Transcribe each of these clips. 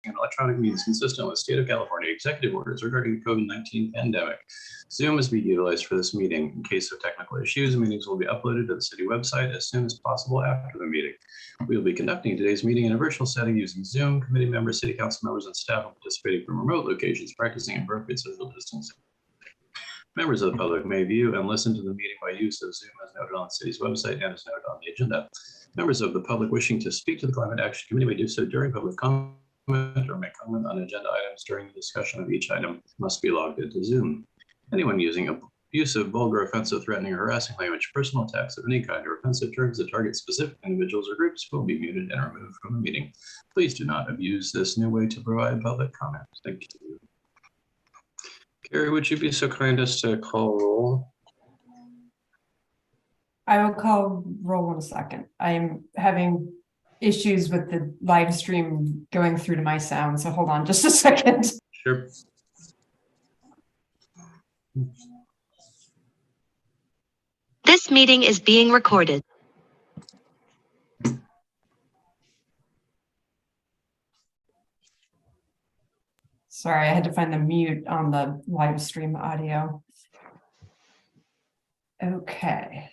and electronic means consistent with State of California executive orders regarding the COVID-19 pandemic. Zoom is being utilized for this meeting. In case of technical issues, meetings will be uploaded to the city website as soon as possible after the meeting. We will be conducting today's meeting in a virtual setting using Zoom. Committee members, city council members, and staff are participating from remote locations, practicing appropriate social distancing. Members of the public may view and listen to the meeting by use of Zoom as noted on the city's website and as noted on the agenda. Members of the public wishing to speak to the Climate Action Committee may do so during public comment or make comment on agenda items during the discussion of each item must be logged into Zoom. Anyone using abusive, vulgar, offensive, threatening, or harassing language, personal attacks of any kind, or offensive terms that target specific individuals or groups will be muted and removed from the meeting. Please do not abuse this new way to provide public comment. Thank you. Carrie, would you be so kind as to call roll? I will call roll in a second. I am having issues with the live stream going through to my sound, so hold on just a second. Sure. This meeting is being recorded. Sorry, I had to find the mute on the live stream audio. Okay,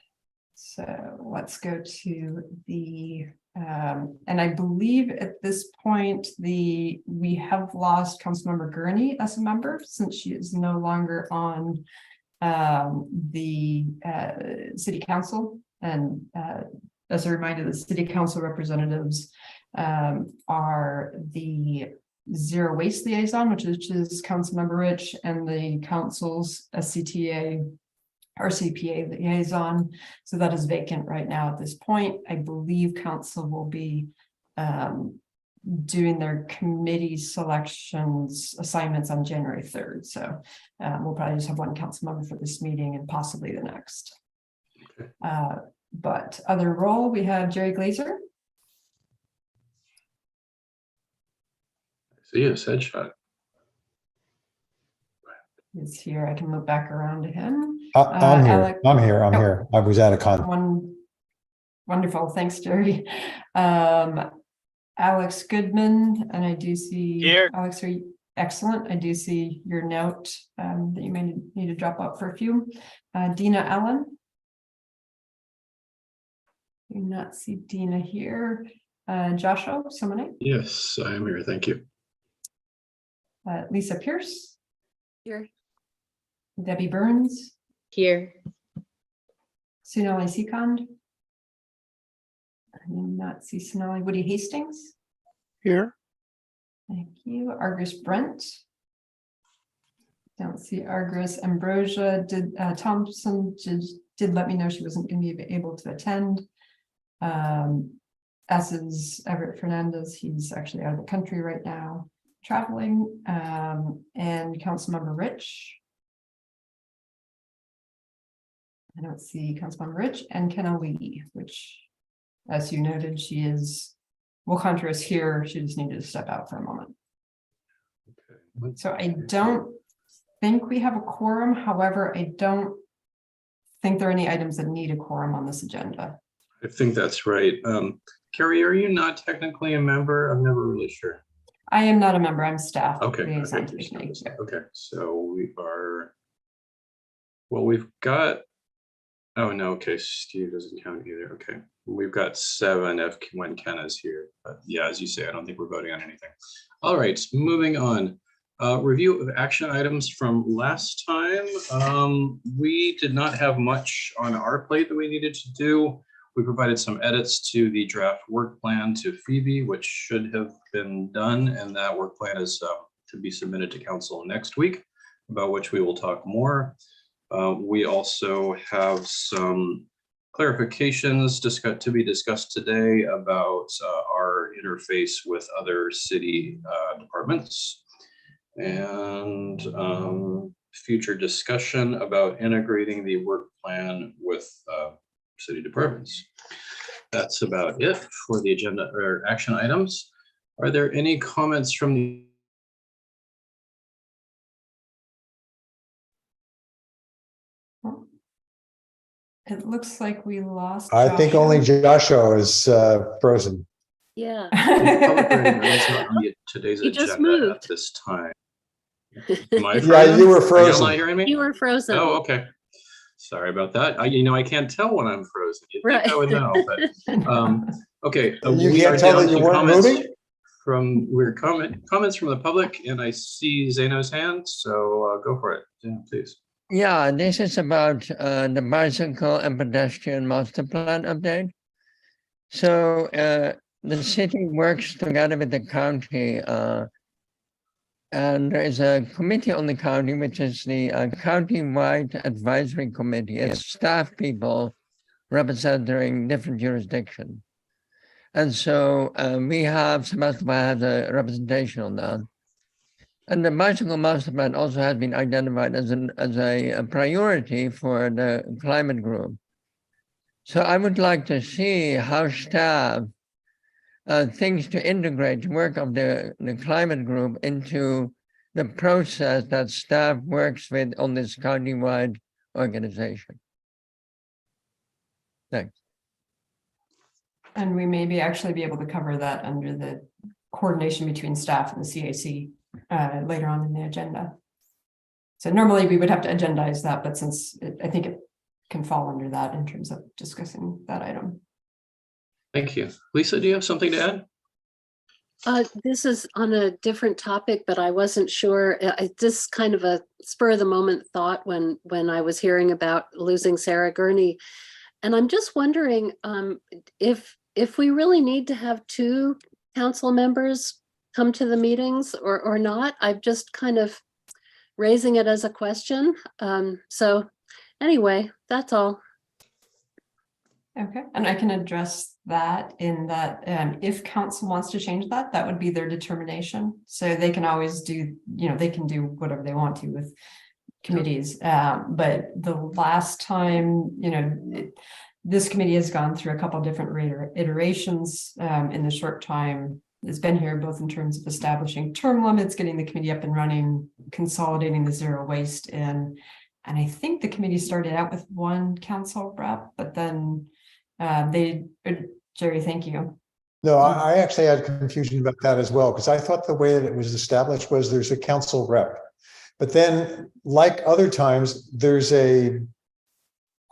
so let's go to the, and I believe at this point, we have lost Councilmember Gurney as a member since she is no longer on the city council. And as a reminder, the city council representatives are the Zero Waste Liaison, which is Councilmember Rich, and the council's CTA or CPA liaison. So that is vacant right now at this point. I believe council will be doing their committee selections assignments on January 3rd. So we'll probably just have one council member for this meeting and possibly the next. Okay. But other role, we have Jerry Glazer. See you, headshot. Is here. I can move back around to him. I'm here. Alex, I'm here. I was out of contact. Wonderful. Thanks, Jerry. Alex Goodman, and I do see here. Alex, are you excellent? I do see your note that you may need to drop out for a few. Dina Allen. Do not see Dina here. Joshua Simone. Yes, I am here. Thank you. Lisa Pierce. Here. Debbie Burns. Here. Sonali Sikand. I do not see Sonali. Woody Hastings. Here. Thank you. Argus Brent. Don't see Argus. Ambrosia did Thompson did let me know she wasn't going to be able to attend. As is Everett Fernandez. He's actually out of the country right now, traveling. And Councilmember Rich. I don't see Councilmember Rich and Kenna Lee, which, as you noted, she is, Contra is here. She just needed to step out for a moment. Okay. So I don't think we have a quorum. However, I don't think there are any items that need a quorum on this agenda. I think that's right. Carrie, are you not technically a member? I'm never really sure. I am not a member. I'm staff. Okay. Liaison to the committee. Okay. So we are. Well, we've got. Oh no. Okay, Steve doesn't count either. Okay, we've got 7 if when Ken is here. But yeah, as you say, I don't think we're voting on anything. All right, moving on. Review of action items from last time. We did not have much on our plate that we needed to do. We provided some edits to the draft work plan to Phoebe, which should have been done, and that work plan is to be submitted to council next week, about which we will talk more. We also have some clarifications to be discussed today about our interface with other city departments, and future discussion about integrating the work plan with city departments. That's about it for the agenda or action items. Are there any comments from the It looks like we lost. I think only Joshua is frozen. Yeah, Public hearing is not on today's You just agenda at moved. this time. Am I Yeah, frozen? you were Are y'all frozen. not hearing me? you were frozen. Oh, okay. Sorry about that. I can't tell when I'm frozen. You'd think Right. I would know, but, okay. You we can't are tell down that you to weren't comments moving? comments from the public, and I see Zeno's hand, so go for it. Zeno, please. Yeah, this is about the bicycle and pedestrian master plan update. So the city works together with the county, and there is a committee on the county, which is the county-wide advisory committee. It's staff people representing different jurisdictions. And so we have, Sebastopol has a representation on that. And the bicycle master plan also has been identified as a priority for the climate group. So I would like to see how staff thinks to integrate the work of the climate group into the process that staff works with on this county-wide organization. Thanks. And we maybe actually be able to cover that under the coordination between staff and the CAC later on in the agenda. So normally we would have to agendize that, but since I think it can fall under that in terms of discussing that item. Thank you. Lisa, do you have something to add? This is on a different topic, but I wasn't sure. Just kind of a spur of the moment thought when I was hearing about losing Sarah Gurney. And I'm just wondering if we really need to have 2 council members come to the meetings or not. I'm just kind of raising it as a question. So anyway, that's all. Okay, and I can address that in that if council wants to change that, that would be their determination. So they can always do, they can do whatever they want to with committees. But the last time, this committee has gone through a couple different iterations in the short time it's been here, both in terms of establishing term limits, getting the committee up and running, consolidating the zero waste in. And I think the committee started out with 1 council rep, but then Jerry, thank you. No, I actually had confusion about that as well, because I thought the way that it was established was there's a council rep. But then, like other times, there's a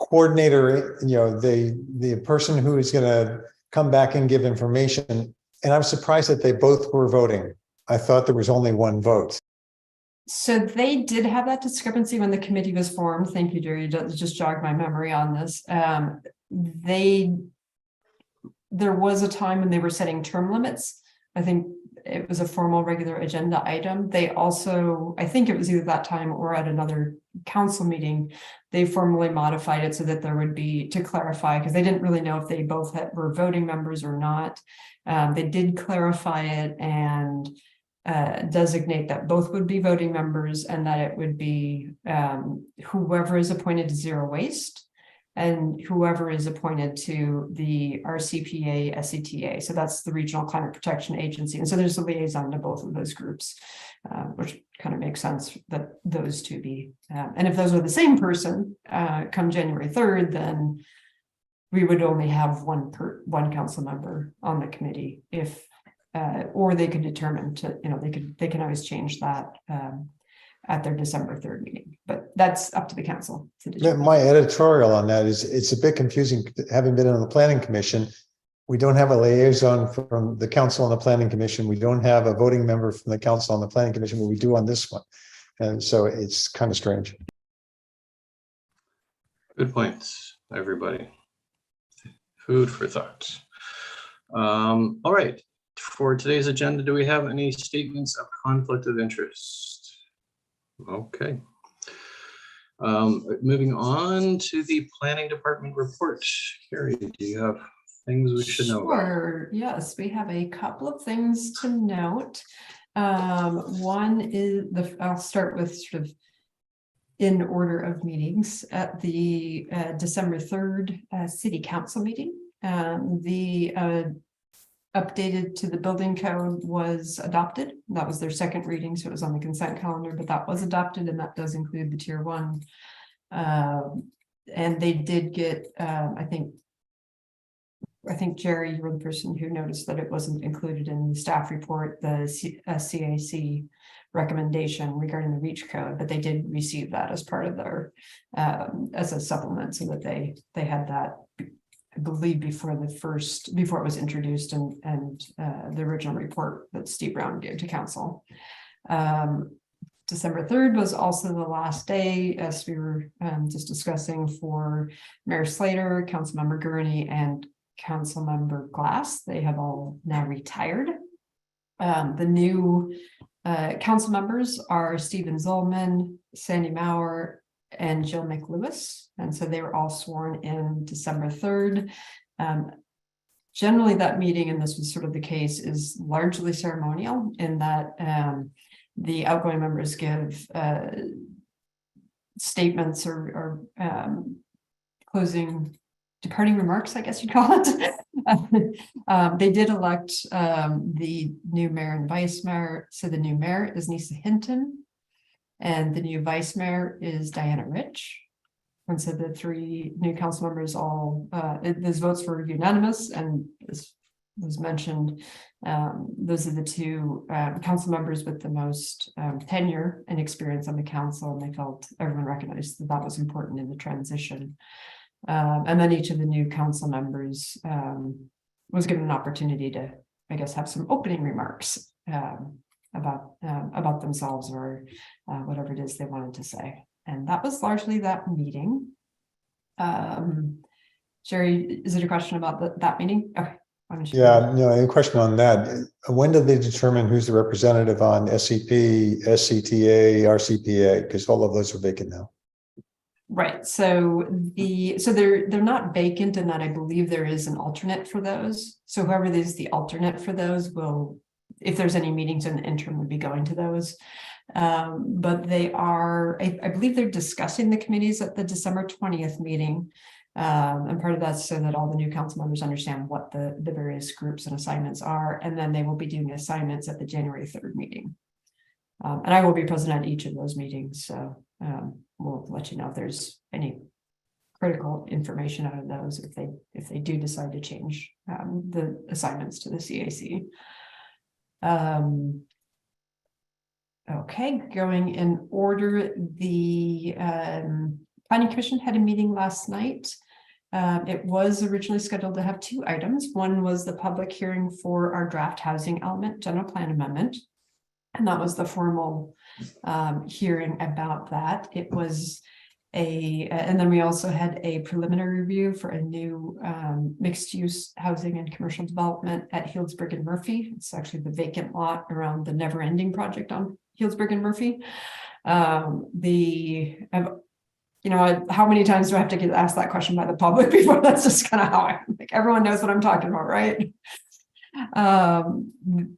coordinator, the person who is going to come back and give information. And I'm surprised that they both were voting. I thought there was only 1 vote. So they did have that discrepancy when the committee was formed. Thank you, Jerry. You just jogged my memory on this. There was a time when they were setting term limits. I think it was a formal regular agenda item. They also, I think it was either that time or at another council meeting, they formally modified it so that there would be, to clarify, because they didn't really know if they both were voting members or not. They did clarify it and designate that both would be voting members and that it would be whoever is appointed to zero waste and whoever is appointed to the RCPA SCTA. So that's the Regional Climate Protection Agency. And so there's a liaison to both of those groups, which kind of makes sense that those 2 be. And if those were the same person come January 3rd, then we would only have one council member on the committee if or they could determine to, they can always change that at their December 3rd meeting, but that's up to the council to determine. My editorial on that is it's a bit confusing. Having been on the planning commission, we don't have a liaison from the council on the planning commission. We don't have a voting member from the council on the planning commission, but we do on this one. And so it's kind of strange. Good points, everybody. Food for thought. All right. For today's agenda, do we have any statements of conflict of interest? Okay. Moving on to the planning department report. Carrie, do you have things we should know about? Sure. Yes, we have a couple of things to note. One is I'll start with sort of in order of meetings at the December 3rd city council meeting. The updated to the building code was adopted. That was their 2nd reading, so it was on the consent calendar, but that was adopted, and that does include the tier 1. And they did get, I think, I think Jerry, you were the person who noticed that it wasn't included in the staff report, the CAC recommendation regarding the REACH code, but they did receive that as part of their, as a supplement, so that they had that, I believe, before it was introduced and the original report that Steve Brown gave to council. December 3rd was also the last day, as we were just discussing, for Mayor Slater, Councilmember Gurney, and Councilmember Glass. They have all now retired. The new council members are Stephen Zollman, Sandy Maurer, and Jill McLewis. And so they were all sworn in December 3rd. Generally, that meeting, and this was sort of the case, is largely ceremonial in that the outgoing members give statements or closing departing remarks, I guess you'd call it. They did elect the new mayor and vice mayor. So the new mayor is Nisa Hinton, and the new vice mayor is Diana Rich. And so the three new council members all, those votes were unanimous, and as was mentioned, those are the two council members with the most tenure and experience on the council, and they felt everyone recognized that that was important in the transition. And then each of the new council members was given an opportunity to, I guess, have some opening remarks about themselves or whatever it is they wanted to say. And that was largely that meeting. Jerry, is it a question about that meeting? Okay. Yeah, no, any question on that? When did they determine who's the representative on SCP, SCTA, RCPA? Because all of those are vacant now. Right. So they're not vacant in that I believe there is an alternate for those. So whoever is the alternate for those will, if there's any meetings in the interim, would be going to those. But they are, I believe they're discussing the committees at the December 20th meeting. And part of that's so that all the new council members understand what the various groups and assignments are. And then they will be doing assignments at the January 3rd meeting. And I will be present at each of those meetings. So we'll let you know if there's any critical information out of those, if they do decide to change the assignments to the CAC. Okay, going in order, the Planning Commission had a meeting last night. It was originally scheduled to have two items. One was the public hearing for our draft housing element general plan amendment. And that was the formal hearing about that. It was and then we also had a preliminary review for a new mixed use housing and commercial development at Healdsburg and Murphy. It's actually the vacant lot around the never ending project on Healdsburg and Murphy. You know, how many times do I have to get asked that question by the public before? That's just kind of how I think. Everyone knows what I'm talking about, right?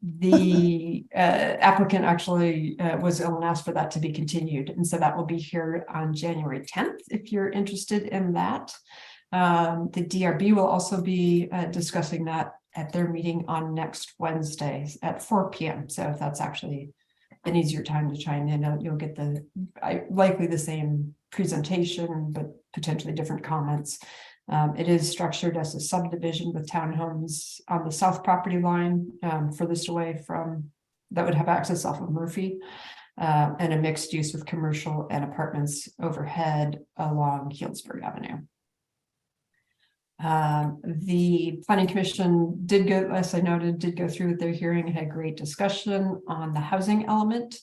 The applicant actually was ill and asked for that to be continued. And so that will be here on January 10th, if you're interested in that. The DRB will also be discussing that at their meeting on next Wednesday at 4 p.m. So if that's actually an easier time to chime in, you'll get likely the same presentation, but potentially different comments. It is structured as a subdivision with townhomes on the south property line, furthest away from that would have access off of Murphy, and a mixed use with commercial and apartments overhead along Healdsburg Avenue. The Planning Commission did go, as I noted, did go through with their hearing, had a great discussion on the housing element.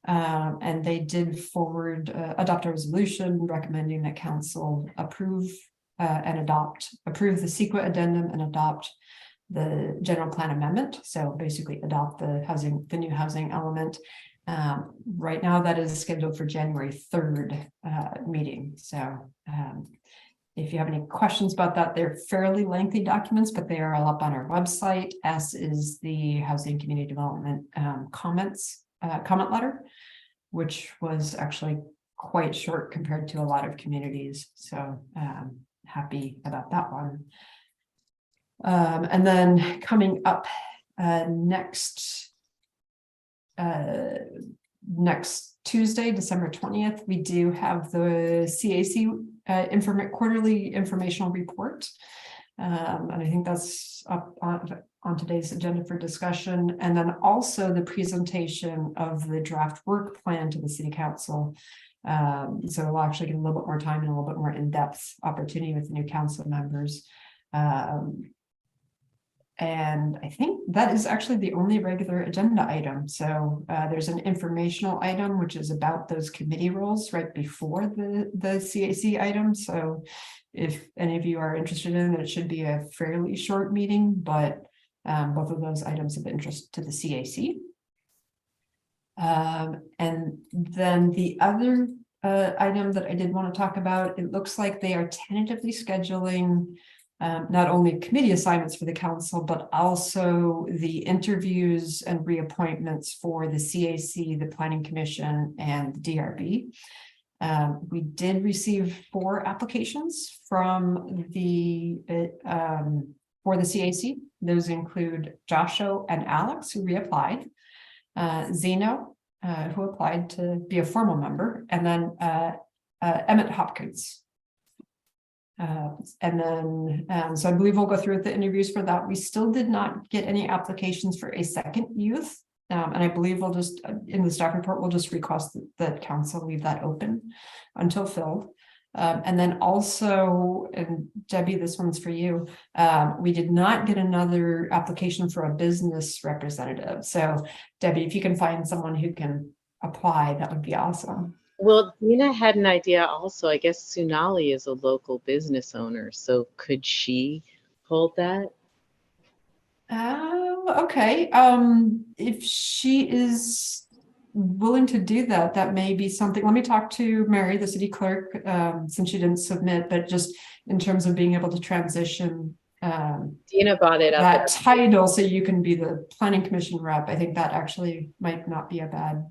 And they did adopt a resolution recommending that council approve the CEQA addendum and adopt the general plan amendment. So basically adopt the new housing element. Right now that is scheduled for January 3rd meeting. So if you have any questions about that, they're fairly lengthy documents, but they are all up on our website, as is the Housing Community Development comment letter, which was actually quite short compared to a lot of communities. So happy about that one. And then coming up next Tuesday, December 20th, we do have the CAC quarterly informational report. And I think that's up on today's agenda for discussion. And then also the presentation of the draft work plan to the city council. So we'll actually get a little bit more time and a little bit more in-depth opportunity with the new council members. And I think that is actually the only regular agenda item. So there's an informational item, which is about those committee roles right before the CAC item. So if any of you are interested in it, it should be a fairly short meeting, but both of those items of interest to the CAC. And then the other item that I did want to talk about, it looks like they are tentatively scheduling not only committee assignments for the council, but also the interviews and reappointments for the CAC, the Planning Commission, and the DRB. We did receive 4 applications from the for the CAC. Those include Joshua and Alex, who reapplied, Zeno, who applied to be a formal member, and then Emmett Hopkins. And then, so I believe we'll go through the interviews for that. We still did not get any applications for a second youth. And I believe we'll just, in the staff report, we'll just request that council leave that open until filled. And then also, and Debbie, this one's for you. We did not get another application for a business representative. So Debbie, if you can find someone who can apply, that would be awesome. Well, Dina had an idea also. I guess Sunali is a local business owner. So could she hold that? Okay. If she is willing to do that, that may be something. Let me talk to Mary, the city clerk, since she didn't submit, but just in terms of being able to transition Dina brought it up. that title so you can be the planning commission rep. I think that actually might not be a bad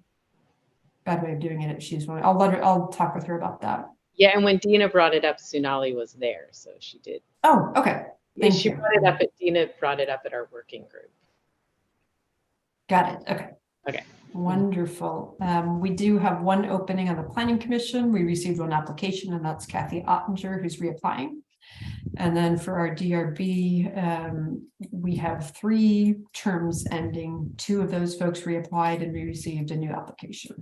way of doing it if she's willing. I'll talk with her about that. Yeah, and when Dina brought it up, Sunali was there, so she did. Oh, okay. Yeah, she brought it up Dina brought it up at our working group. Got it. Okay. Okay. Wonderful. We do have one opening on the planning commission. We received one application, and that's Kathy Ottinger, who's reapplying. And then for our DRB, we have 3 terms ending. 2 of those folks reapplied, and we received a new application.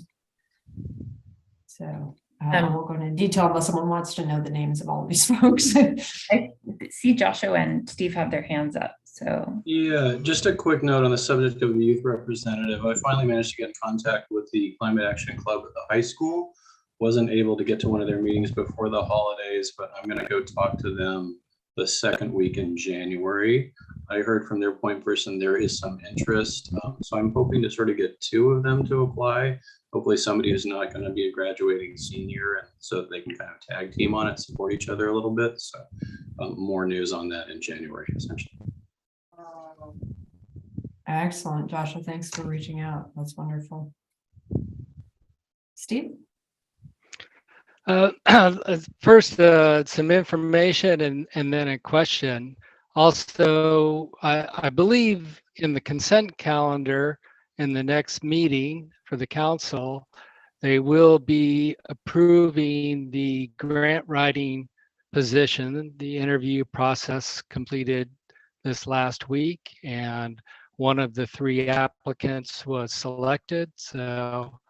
So I won't go into detail unless someone wants to know the names of all of these folks. I see Joshua and Steve have their hands up. So Yeah, just a quick note on the subject of the youth representative. I finally managed to get in contact with the Climate Action Club at the high school. Wasn't able to get to one of their meetings before the holidays, but I'm going to go talk to them the second week in January. I heard from their point person there is some interest, so I'm hoping to sort of get 2 of them to apply. Hopefully somebody who's not going to be a graduating senior, and so that they can kind of tag team on it, support each other a little bit. So more news on that in January, essentially. Excellent, Joshua. Thanks for reaching out. That's wonderful. Steve? First, some information and then a question. Also, I believe in the consent calendar in the next meeting for the council, they will be approving the grant writing position. The interview process completed this last week, and one of the 3 applicants was selected. So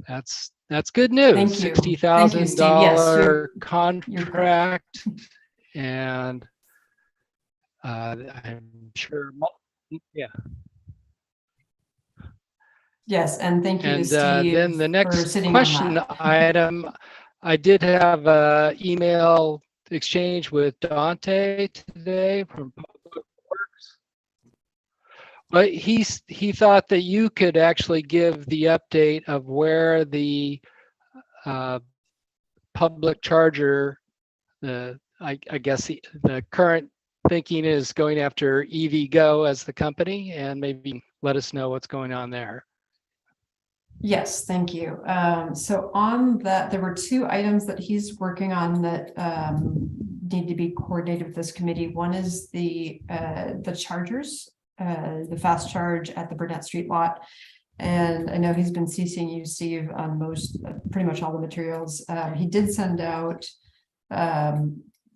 that's good news. Thank you. $60,000 contract, and I'm sure. Yeah. Yes, and thank you to And Steve then the for next sitting on question that. item, I did have an email exchange with Dante today from Public Works. But he thought that you could actually give the update of where the public charger, I guess the current thinking is going after EVgo as the company, and maybe let us know what's going on there. Yes, thank you. So on that, there were 2 items that he's working on that need to be coordinated with this committee. One is the chargers, the fast charge at the Burnett Street lot. And I know he's been CCing you, Steve, on pretty much all the materials. He did send out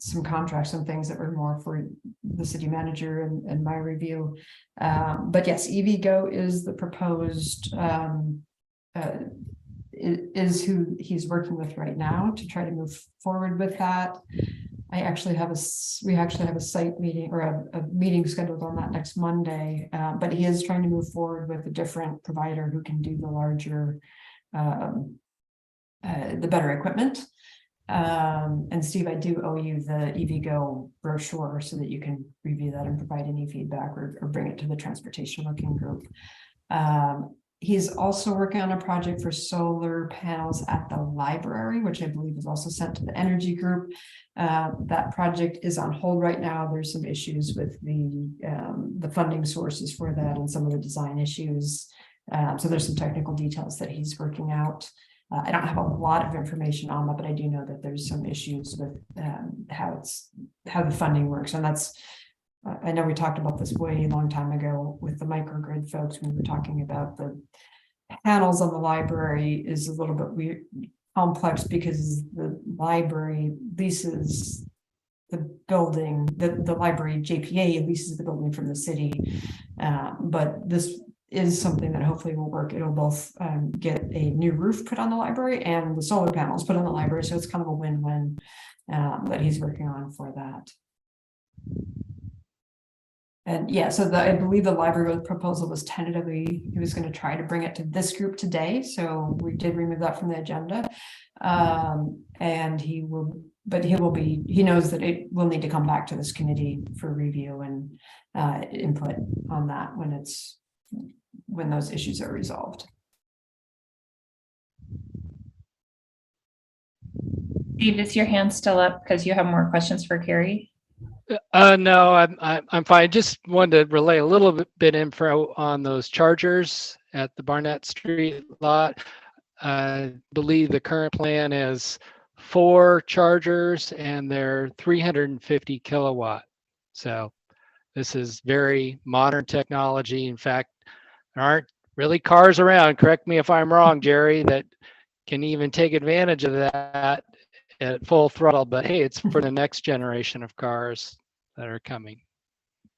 some contracts and things that were more for the city manager and my review. But yes, EVgo is the proposed, is who he's working with right now to try to move forward with that. We actually have a site meeting or a meeting scheduled on that next Monday, but he is trying to move forward with a different provider who can do the larger, the better equipment. And Steve, I do owe you the EVgo brochure so that you can review that and provide any feedback or bring it to the transportation working group. He's also working on a project for solar panels at the library, which I believe is also sent to the energy group. That project is on hold right now. There's some issues with the funding sources for that and some of the design issues. So there's some technical details that he's working out. I don't have a lot of information on that, but I do know that there's some issues with how the funding works. And that's, I know we talked about this way a long time ago with the microgrid folks when we were talking about the panels on the library is a little bit weird, complex, because the library leases the building, the library JPA leases the building from the city. But this is something that hopefully will work. It'll both get a new roof put on the library and the solar panels put on the library. So it's kind of a win-win that he's working on for that. And yeah, so I believe the library proposal was tentatively, he was going to try to bring it to this group today. So we did remove that from the agenda. And he knows that it will need to come back to this committee for review and input on that when those issues are resolved. Steve, is your hand still up because you have more questions for Carrie? No, I'm fine. Just wanted to relay a little bit info on those chargers at the Barnett Street lot. I believe the current plan is 4 chargers and they're 350 kilowatt. So this is very modern technology. In fact, there aren't really cars around, correct me if I'm wrong, Jerry, that can even take advantage of that at full throttle, but hey, it's for the next generation of cars that are coming.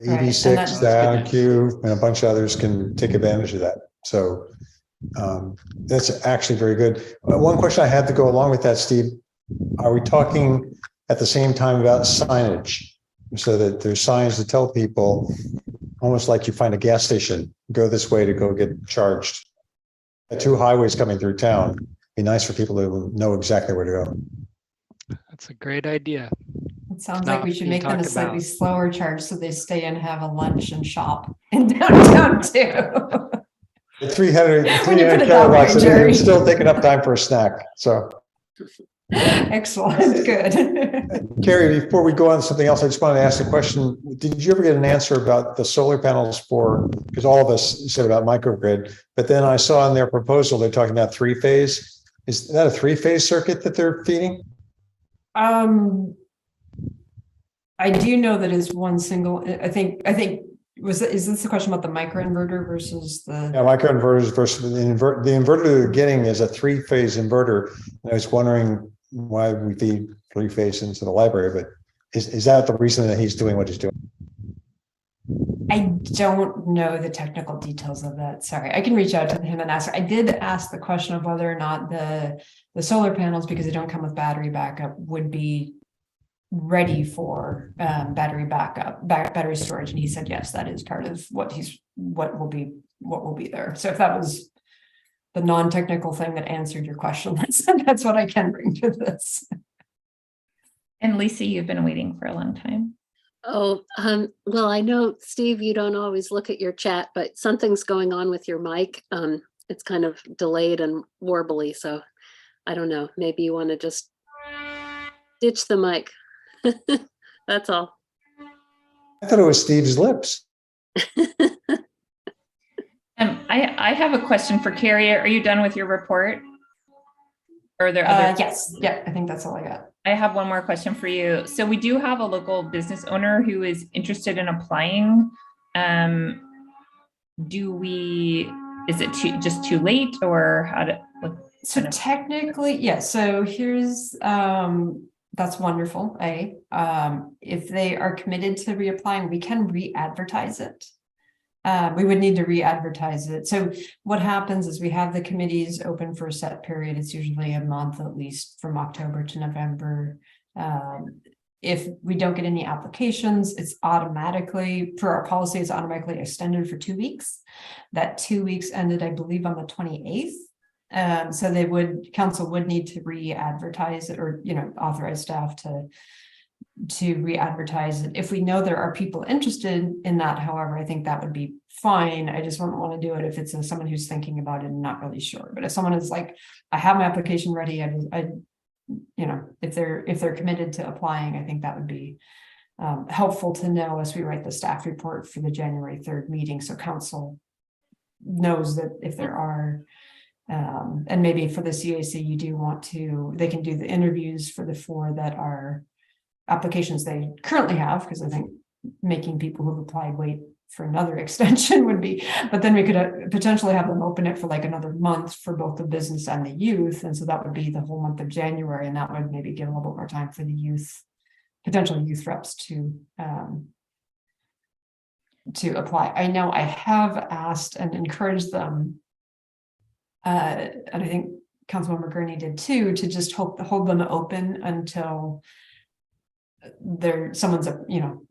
EV6, the IQ, and a bunch of others can take advantage of that. So that's actually very good. One question I had to go along with that, Steve, are we talking at the same time about signage so that there's signs to tell people, almost like you find a gas station, go this way to go get charged? 2 highways coming through town. It'd be nice for people to know exactly where to go. That's a great idea. It sounds like we should make them a slightly slower charge so they stay and have a lunch and shop in downtown too. 300 kilowatts, and they're still taking up time for a snack. So excellent, good. Carrie, before we go on to something else, I just wanted to ask a question. Did you ever get an answer about the solar panels because all of us said about microgrid, but then I saw in their proposal, they're talking about 3-phase. Is that a 3-phase circuit that they're feeding? I do know that it's one single, I think is this the question about the microinverter versus the? Yeah, microinverters versus the inverter. The inverter they're getting is a 3-phase inverter. And I was wondering why we feed 3-phase into the library, but is that the reason that he's doing what he's doing? I don't know the technical details of that. Sorry, I can reach out to him and ask. I did ask the question of whether or not the solar panels, because they don't come with battery backup, would be ready for battery backup, battery storage, and he said yes, that is part of what will be there. So if that was the non-technical thing that answered your question, that's what I can bring to this. And Lisa, you've been waiting for a long time. Oh, well, I know, Steve, you don't always look at your chat, but something's going on with your mic. It's kind of delayed and warbly, so I don't know. Maybe you want to just ditch the mic. That's all. I thought it was Steve's lips. I have a question for Carrie. Are you done with your report? Or are there other? Yes. Yeah, I think that's all I got. I have one more question for you. So we do have a local business owner who is interested in applying. Is it just too late, or how to? So technically, yes. Yeah, so here's That's wonderful. If they are committed to reapplying, we can re-advertise it. We would need to re-advertise it. So what happens is we have the committees open for a set period. It's usually a month, at least from October to November. If we don't get any applications, it's automatically, for our policy, it's automatically extended for 2 weeks. That 2 weeks ended, I believe, on the 28th. So council would need to re-advertise it, or, authorize staff to re-advertise it. If we know there are people interested in that, however, I think that would be fine. I just wouldn't want to do it if it's someone who's thinking about it and not really sure. But if someone is like, I have my application ready, if they're committed to applying, I think that would be helpful to know as we write the staff report for the January 3rd meeting, so council knows that if there are, and maybe for the CAC, you do want to, they can do the interviews for the 4 that are applications they currently have, because I think making people who've applied wait for another extension would be, but then we could potentially have them open it for like another month for both the business and the youth. And so that would be the whole month of January. And that would maybe give a little bit more time for the youth, potential youth reps to apply. I know I have asked and encouraged them, and I think Councilmember Gurney did too, to just hold them open until an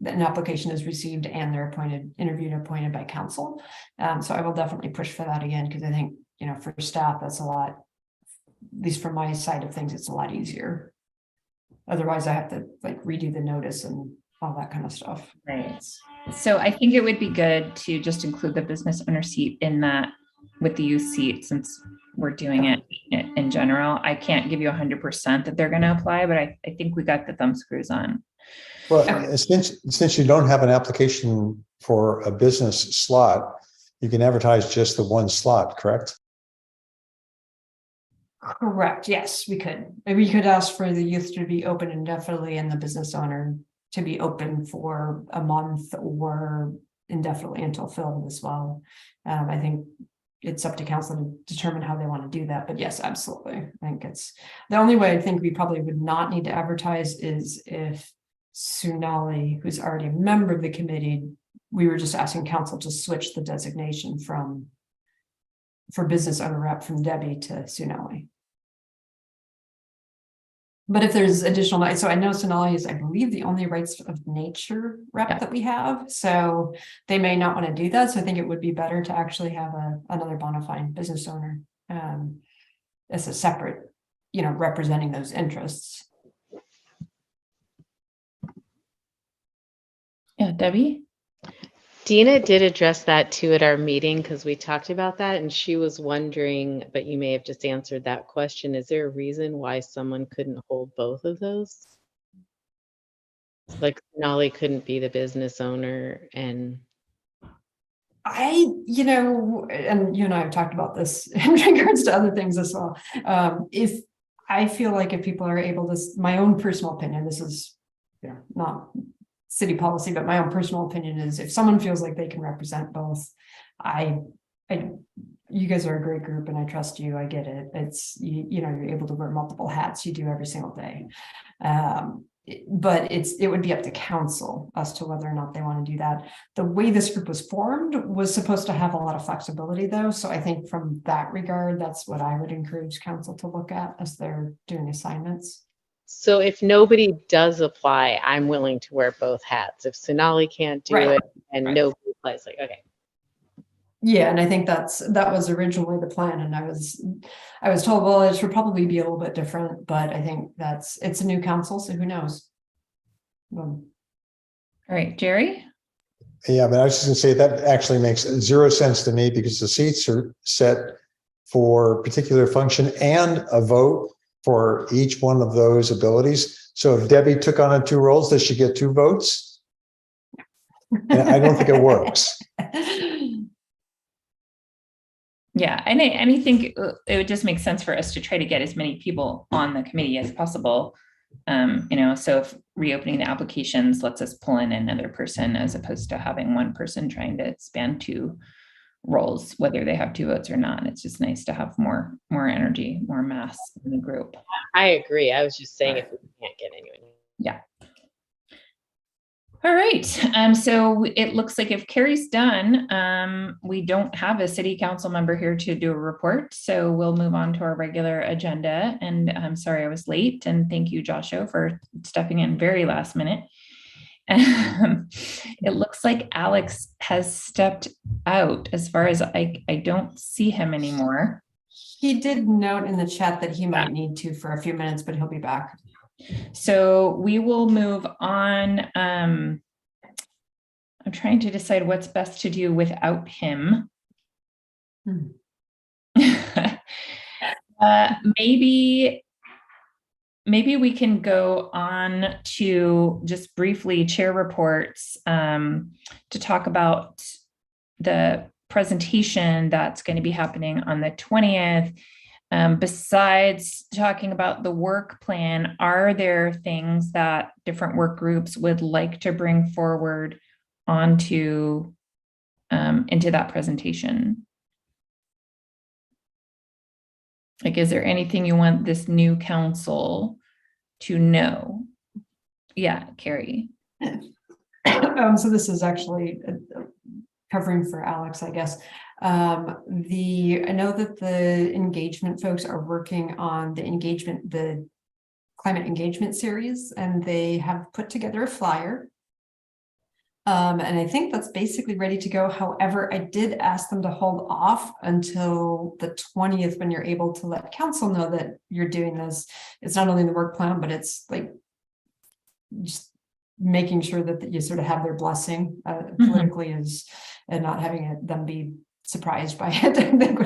application is received and they're interviewed and appointed by council. So I will definitely push for that again, because I think, for staff, that's a lot, at least from my side of things, it's a lot easier. Otherwise I have to redo the notice and all that kind of stuff. Right. So I think it would be good to just include the business owner seat in that with the youth seat, since we're doing it in general. I can't give you 100% that they're going to apply, but I think we got the thumb screws on. Well, since you don't have an application for a business slot, you can advertise just the one slot, correct? Correct. Yes, we could. Maybe you could ask for the youth to be open indefinitely and the business owner to be open for a month or indefinitely until filled as well. I think it's up to council to determine how they want to do that. But yes, absolutely. I think it's the only way I think we probably would not need to advertise is if Sunali, who's already a member of the committee, we were just asking council to switch the designation for business owner rep from Debbie to Sunali. But if there's additional, so I know Sonali is, I believe, the only rights of nature rep that we have. So they may not want to do that. So I think it would be better to actually have another bona fide business owner as a separate, representing those interests. Yeah, Debbie? Dina did address that too at our meeting, because we talked about that, and she was wondering, but you may have just answered that question. Is there a reason why someone couldn't hold both of those? Like Nolly couldn't be the business owner and and you and I have talked about this in regards to other things as well. If I feel like if people are able to, my own personal opinion, this is not city policy, but my own personal opinion is if someone feels like they can represent both, you guys are a great group and I trust you. I get it. It's, you're able to wear multiple hats. You do every single day. But it would be up to council as to whether or not they want to do that. The way this group was formed was supposed to have a lot of flexibility though. So I think from that regard, that's what I would encourage council to look at as they're doing assignments. so if nobody does apply, I'm willing to wear both hats. If Sonali can't do it and nobody applies, okay. Yeah, and I think that was originally the plan, and I was told, well, it should probably be a little bit different, but I think it's a new council, so who knows? All right, Jerry? Yeah, but I was just gonna say that actually makes zero sense to me, because the seats are set for a particular function and a vote for each one of those abilities. So if Debbie took on 2 roles, does she get 2 votes? And I don't think it works. Yeah, and I think it would just make sense for us to try to get as many people on the committee as possible. So if reopening the applications lets us pull in another person as opposed to having one person trying to span 2 roles, whether they have 2 votes or not. It's just nice to have more energy, more mass in the group. I agree. I was just saying if we can't get anyone. Yeah. All right. So it looks like if Carrie's done, we don't have a city council member here to do a report. So we'll move on to our regular agenda. And I'm sorry I was late. And thank you, Joshua, for stepping in very last minute. It looks like Alex has stepped out as far as I don't see him anymore. He did note in the chat that he might need to for a few minutes, but he'll be back. So we will move on. I'm trying to decide what's best to do without him. Maybe we can go on to just briefly chair reports to talk about the presentation that's going to be happening on the 20th. Besides talking about the work plan, are there things that different work groups would like to bring forward onto into that presentation? Like, is there anything you want this new council to know? Yeah, Carrie. So this is actually covering for Alex, I guess. I know that the engagement folks are working on the climate engagement series, and they have put together a flyer. And I think that's basically ready to go. However, I did ask them to hold off until the 20th when you're able to let council know that you're doing this. It's not only the work plan, but it's like just making sure that you sort of have their blessing politically is, and not having them be surprised by it, I think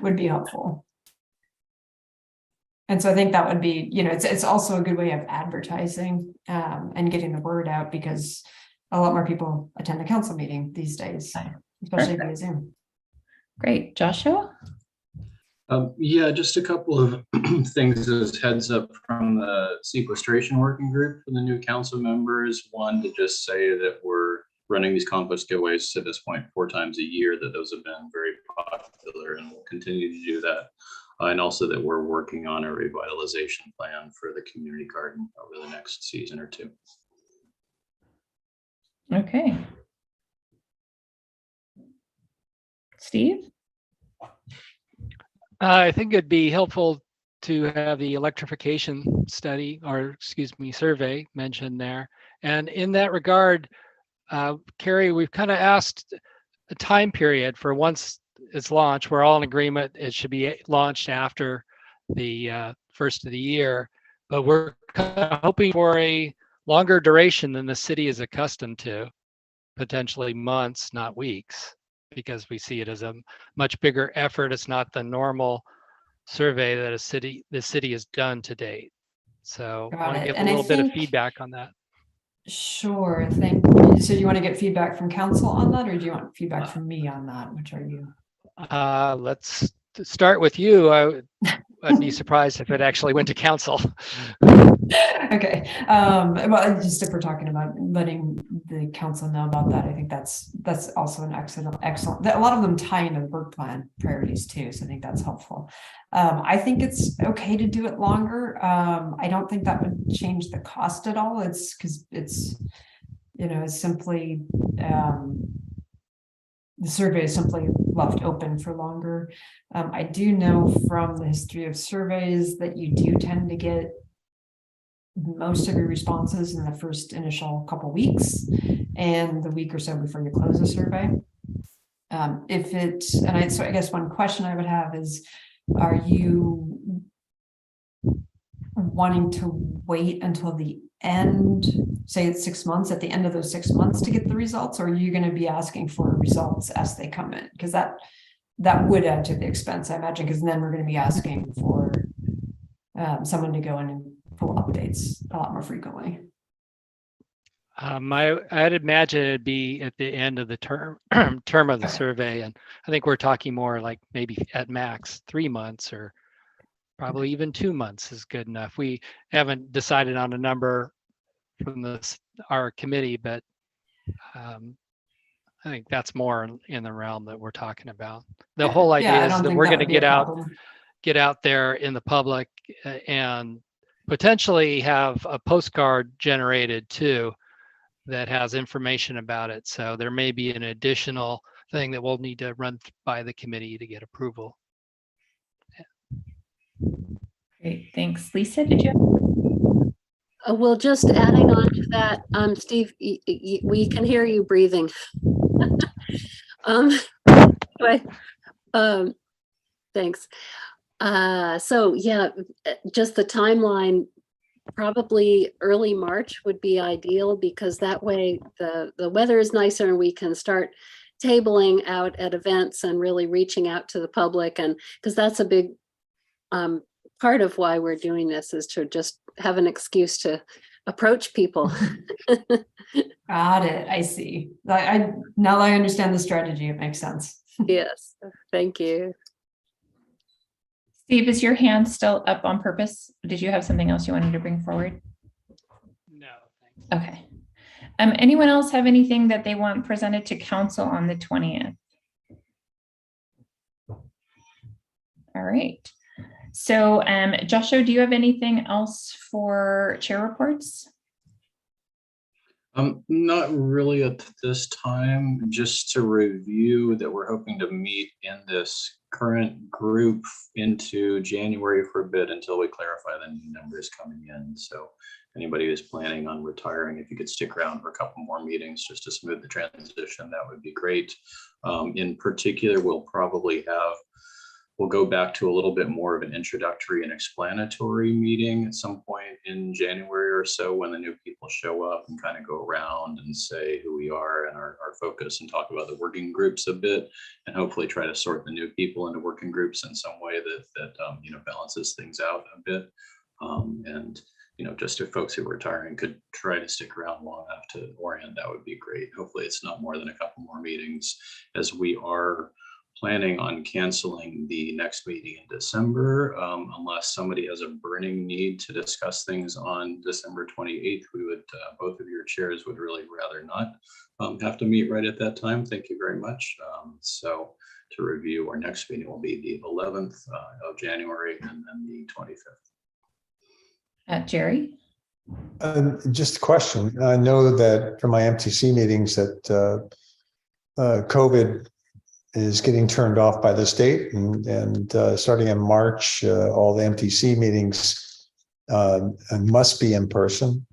would be helpful. And so I think that would be, it's also a good way of advertising and getting the word out, because a lot more people attend a council meeting these days, especially via Zoom. Great. Joshua? Yeah, just a couple of things as heads up from the sequestration working group for the new council members. One, to just say that we're running these compost giveaways to this point 4 times a year, that those have been very popular and we'll continue to do that. And also that we're working on a revitalization plan for the community garden over the next season or 2. Okay. Steve? I think it'd be helpful to have the electrification study, or excuse me, survey mentioned there. And in that regard, Carrie, we've kind of asked a time period for once it's launched. We're all in agreement it should be launched after the first of the year, but we're kind of hoping for a longer duration than the city is accustomed to, potentially months, not weeks, because we see it as a much bigger effort. It's not the normal survey that the city has done to date. So I want to give a little bit of feedback on that. Sure, thank you. So you want to get feedback from council on that, or do you want feedback from me on that? Which are you? Let's start with you. I'd be surprised if it actually went to council. Okay. Well, just if we're talking about letting the council know about that, I think that's also an excellent. A lot of them tie into the work plan priorities too, so I think that's helpful. I think it's okay to do it longer. I don't think that would change the cost at all. It's because it's simply the survey is simply left open for longer. I do know from the history of surveys that you do tend to get most of your responses in the first initial couple weeks and the week or so before you close the survey. So I guess one question I would have is, are you wanting to wait until the end, say it's 6 months, at the end of those 6 months to get the results, or are you going to be asking for results as they come in? Because that would add to the expense, I imagine, because then we're going to be asking for someone to go in and pull updates a lot more frequently. I'd imagine it'd be at the end of the term of the survey, and I think we're talking more like maybe at max 3 months, or probably even 2 months is good enough. We haven't decided on a number from our committee, but I I think that's more in the realm that we're talking about. The whole idea Yeah, I is don't that think we're that going to would be a problem. get out there in the public and potentially have a postcard generated too that has information about it. So there may be an additional thing that we'll need to run by the committee to get approval. Great, thanks. Lisa, did you? Well, just adding on to that, Steve, we can hear you breathing. But thanks. So yeah, just the timeline, probably early March would be ideal, because that way the weather is nicer and we can start tabling out at events and really reaching out to the public. And because that's a big part of why we're doing this, is to just have an excuse to approach people. Got it. I see. Now that I understand the strategy, it makes sense. Yes, thank you. Steve, is your hand still up on purpose? Did you have something else you wanted to bring forward? No, thanks. Okay. Anyone else have anything that they want presented to council on the 20th? All right. So Joshua, do you have anything else for chair reports? Not really at this time, just to review that we're hoping to meet in this current group into January for a bit until we clarify the new numbers coming in. So anybody who's planning on retiring, if you could stick around for a couple more meetings just to smooth the transition, that would be great. In particular, we'll go back to a little bit more of an introductory and explanatory meeting at some point in January or so, when the new people show up, and kind of go around and say who we are and our focus, and talk about the working groups a bit, and hopefully try to sort the new people into working groups in some way that balances things out a bit. And just if folks who are retiring could try to stick around long enough to orient, that would be great. Hopefully it's not more than a couple more meetings, as we are planning on canceling the next meeting in December, unless somebody has a burning need to discuss things on December 28th. We would, both of your chairs would really rather not have to meet right at that time. Thank you very much. So to review, our next meeting will be the 11th of January, and then the 25th. Jerry? Just a question. I know that from my MTC meetings that COVID is getting turned off by the state, and starting in March, all the MTC meetings must be in person.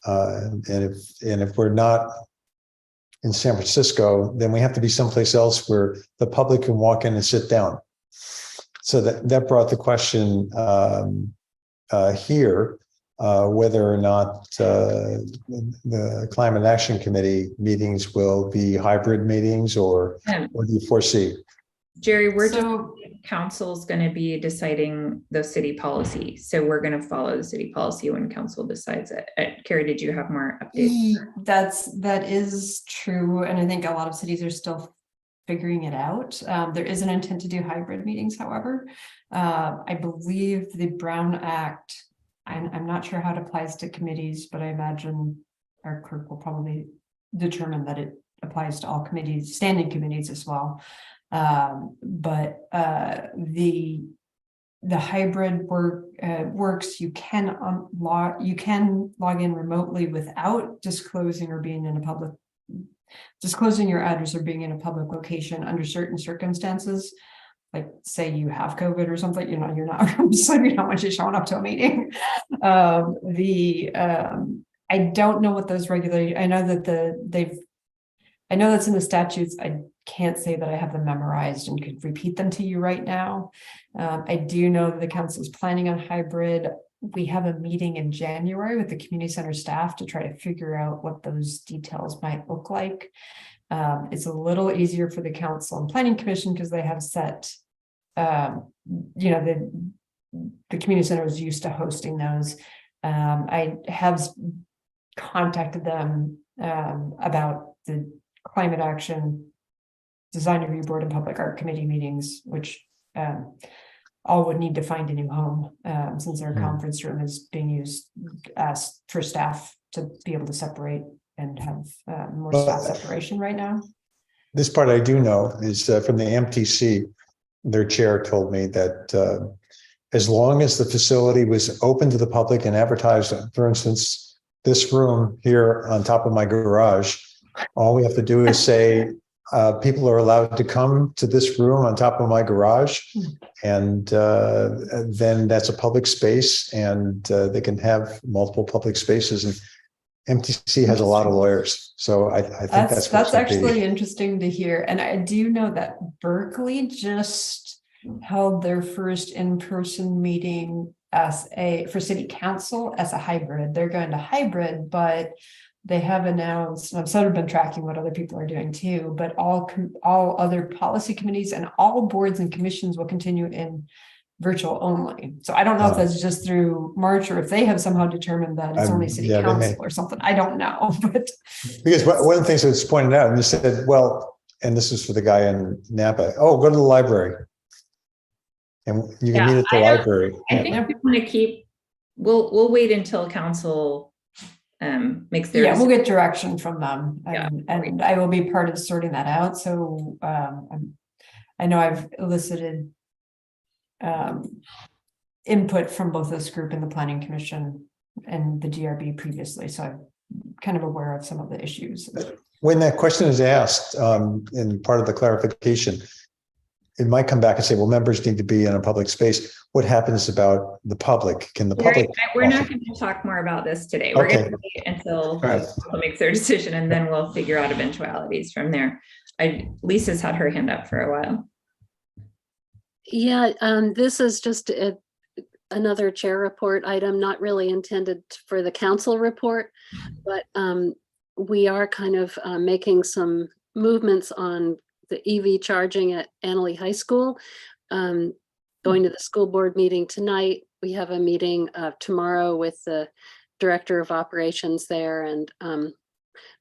And if we're not in San Francisco, then we have to be someplace else where the public can walk in and sit down. So that brought the question here, whether or not the Climate Action Committee meetings will be hybrid meetings, or what do you foresee? Jerry, council's going to be deciding the city policy. So we're going to follow the city policy when council decides it. Carrie, did you have more updates? That is true. And I think a lot of cities are still figuring it out. There is an intent to do hybrid meetings, however. I believe the Brown Act, I'm not sure how it applies to committees, but I imagine our clerk will probably determine that it applies to all committees, standing committees as well. But the hybrid works. You can log in remotely without disclosing your address or being in a public location under certain circumstances. Like, say you have COVID or something, you're not just like, you don't want you showing up to a meeting. I don't know what those regulations. I know that's in the statutes. I can't say that I have them memorized and could repeat them to you right now. I do know that the council is planning on hybrid. We have a meeting in January with the community center staff to try to figure out what those details might look like. It's a little easier for the council and planning commission because they have set, the community center is used to hosting those. I have contacted them about the climate action, design review board, and public art committee meetings, which all would need to find a new home since our conference room is being used for staff to be able to separate and have more staff separation right now. This part I do know is from the MTC. Their chair told me that as long as the facility was open to the public and advertised, for instance, this room here on top of my garage, all we have to do is say, people are allowed to come to this room on top of my garage, and then that's a public space, and they can have multiple public spaces. And MTC has a lot of lawyers, so I think That's actually interesting to hear. And I do know that Berkeley just held their first in-person meeting for city council as a hybrid. They're going to hybrid, but they have announced, and I've sort of been tracking what other people are doing too, but all other policy committees and all boards and commissions will continue in virtual only. So I don't know if that's just through March or if they have somehow determined that it's only city council or something. I don't know, but. Because one of the things that's pointed out, and they said, well, and this is for the guy in Napa, oh, go to the library. And you can meet at the library. I think we want to keep, we'll wait until council makes their. Yeah, we'll get direction from them, and I will be part of sorting that out. So I know I've elicited input from both this group and the Planning Commission and the DRB previously, so I'm kind of aware of some of the issues. When that question is asked in part of the clarification, it might come back and say, well, members need to be in a public space. What happens about the public? Can the public? We're not going to talk more about this today. We're going to wait until council makes their decision, and then we'll figure out eventualities from there. Lisa's had her hand up for a while. Yeah, this is just another chair report item, not really intended for the council report, but we are kind of making some movements on the EV charging at Annalee High School. Going to the school board meeting tonight. We have a meeting tomorrow with the director of operations there, and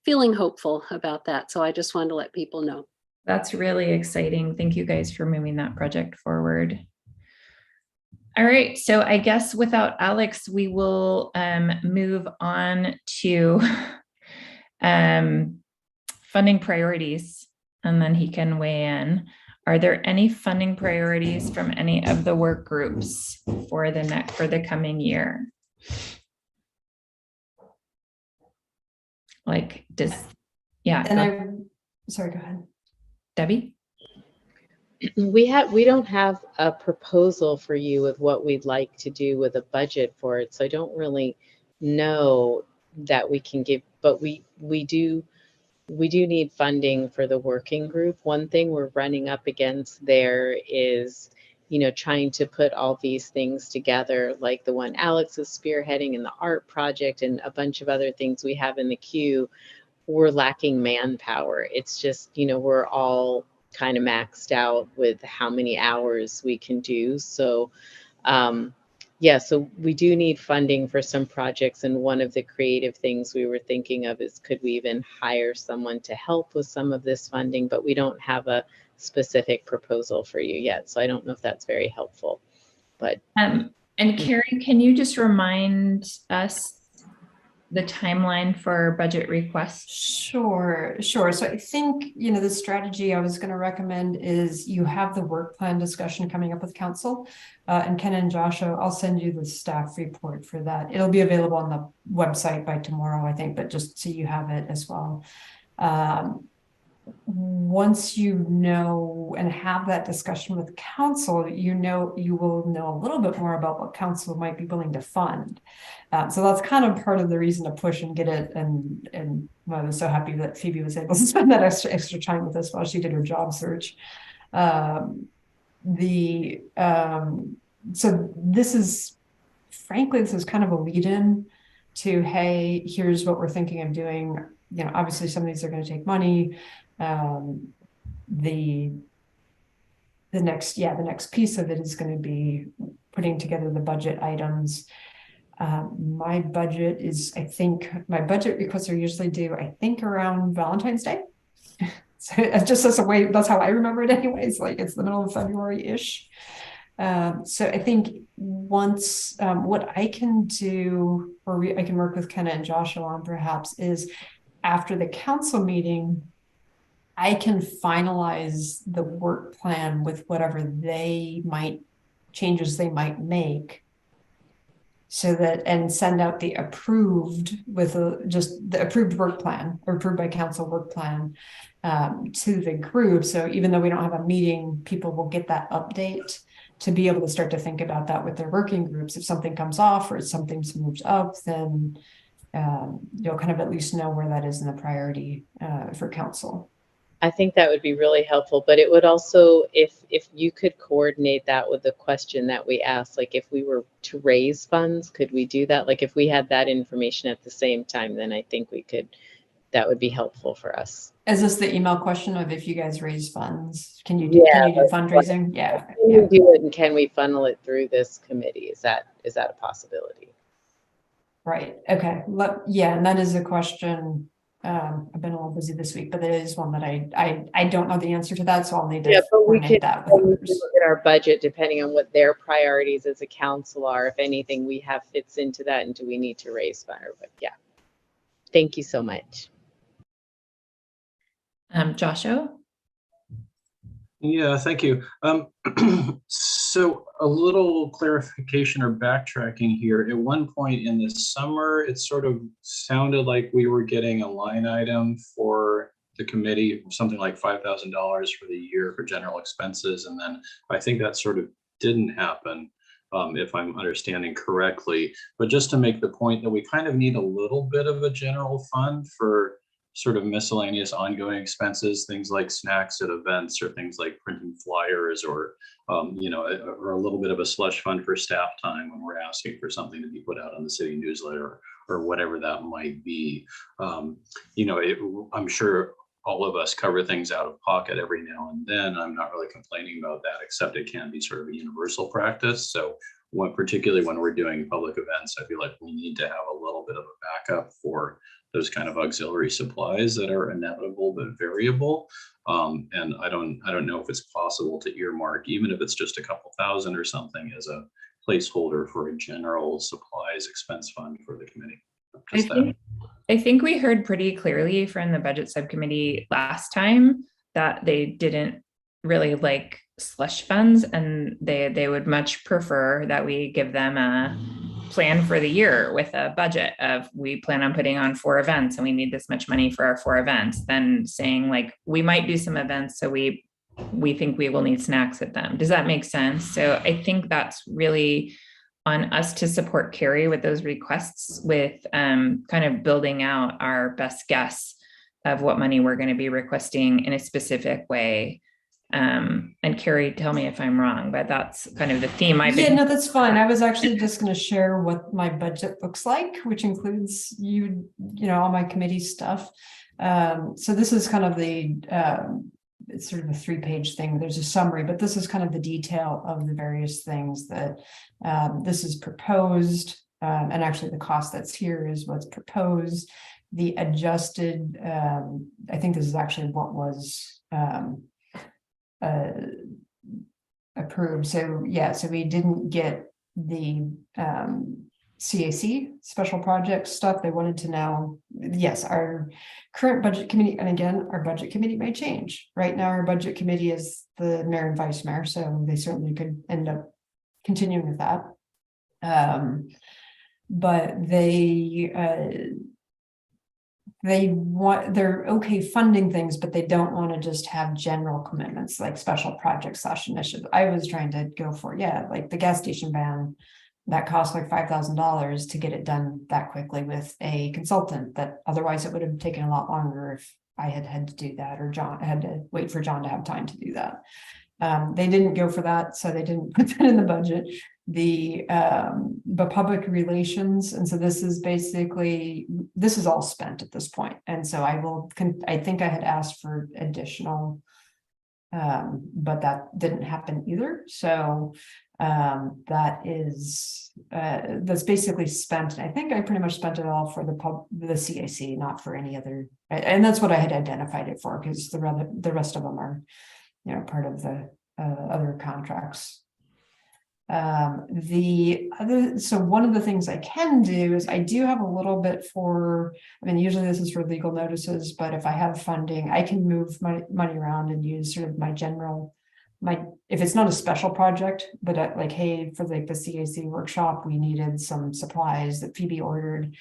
feeling hopeful about that. So I just wanted to let people know. That's really exciting. Thank you guys for moving that project forward. All right, so I guess without Alex, we will move on to funding priorities, and then he can weigh in. Are there any funding priorities from any of the work groups for the coming year? Like Sorry, go ahead. Debbie? We don't have a proposal for you with what we'd like to do with a budget for it. So I don't really know that we can give, but we do need funding for the working group. One thing we're running up against there is, trying to put all these things together, like the one Alex is spearheading and the art project and a bunch of other things we have in the queue. We're lacking manpower. It's just, we're all kind of maxed out with how many hours we can do. So, so we do need funding for some projects. And one of the creative things we were thinking of is, could we even hire someone to help with some of this funding? But we don't have a specific proposal for you yet. So I don't know if that's very helpful. But and Carrie, can you just remind us the timeline for budget requests? Sure. So I think, the strategy I was going to recommend is you have the work plan discussion coming up with council, and Ken and Joshua, I'll send you the staff report for that. It'll be available on the website by tomorrow, I think, but just so you have it as well. Once you know and have that discussion with council, you will know a little bit more about what council might be willing to fund. So that's kind of part of the reason to push and get it. And I was so happy that Phoebe was able to spend that extra time with us while she did her job search. So this is kind of a lead-in to, hey, here's what we're thinking of doing. Obviously some of these are going to take money. The next piece of it is going to be putting together the budget items. My budget requests are usually due, I think, around Valentine's Day. So it's just as a way, that's how I remember it anyways, like it's the middle of February-ish. So I think once, what I can do, or I can work with Kenna and Joshua on perhaps, is after the council meeting, I can finalize the work plan with whatever changes they might make. So that, and send out the approved with just the approved work plan, or approved by council work plan to the group. So even though we don't have a meeting, people will get that update to be able to start to think about that with their working groups. If something comes off or if something's moved up, then you'll kind of at least know where that is in the priority for council. I think that would be really helpful, but it would also, if you could coordinate that with the question that we asked, like if we were to raise funds, could we do that? Like if we had that information at the same time, then I think we could, that would be helpful for us. Is this the email question of if you guys raise funds? Can you do fundraising? Yeah. Can we do it, and can we funnel it through this committee? Is that a possibility? Right. Okay. Yeah, and that is a question. I've been a little busy this week, but it is one that I don't know the answer to that, so I'll need to coordinate that with others. Look at our budget depending on what their priorities as a council are. If anything we have fits into that, and do we need to raise funds? But yeah, thank you so much. Joshua? Yeah, thank you. So a little clarification or backtracking here. At one point in the summer, it sort of sounded like we were getting a line item for the committee, something like $5,000 for the year for general expenses. And then I think that sort of didn't happen, if I'm understanding correctly. But just to make the point that we kind of need a little bit of a general fund for sort of miscellaneous ongoing expenses, things like snacks at events, or things like printing flyers, or or a little bit of a slush fund for staff time when we're asking for something to be put out on the city newsletter, or whatever that might be. I'm sure all of us cover things out of pocket every now and then. I'm not really complaining about that, except it can be sort of a universal practice. So particularly when we're doing public events, I feel like we need to have a little bit of a backup for those kind of auxiliary supplies that are inevitable but variable. And I don't know if it's possible to earmark, even if it's just a couple thousand or something, as a placeholder for a general supplies expense fund for the committee. I think we heard pretty clearly from the budget subcommittee last time that they didn't really like slush funds, and they would much prefer that we give them a plan for the year with a budget of, we plan on putting on 4 events and we need this much money for our 4 events, than saying like, we might do some events, so we think we will need snacks at them. Does that make sense? So I think that's really on us to support Carrie with those requests, with kind of building out our best guess of what money we're going to be requesting in a specific way. And Carrie, tell me if I'm wrong, but that's kind of the theme. No, that's fine. I was actually just going to share what my budget looks like, which includes all my committee stuff. So this is kind of the it's sort of a 3-page thing. There's a summary, but this is kind of the detail of the various things that this is proposed. And actually the cost that's here is what's proposed. The adjusted, I think this is actually what was approved. So yeah, so we didn't get the CAC special project stuff. They wanted to know, yes, our current budget committee, and again, our budget committee may change. Right now, our budget committee is the mayor and vice mayor, so they certainly could end up continuing with that. But they're okay funding things, but they don't want to just have general commitments like special projects / initiative. I was trying to go for, like the gas station ban that cost like $5,000 to get it done that quickly with a consultant, that otherwise it would have taken a lot longer if I had to do that, or John had to wait for John to have time to do that. They didn't go for that, so they didn't put that in the budget. The public relations, and so this is basically, this is all spent at this point, and so I think I had asked for additional, but that didn't happen either. So that's basically spent. I think I pretty much spent it all for the CAC, not for any other, and that's what I had identified it for, because the rest of them are part of the other contracts. So one of the things I can do is I do have a little bit for, I mean, usually this is for legal notices, but if I have funding, I can move my money around and use sort of my general, if it's not a special project, but like, hey, for like the CAC workshop, we needed some supplies that Phoebe ordered.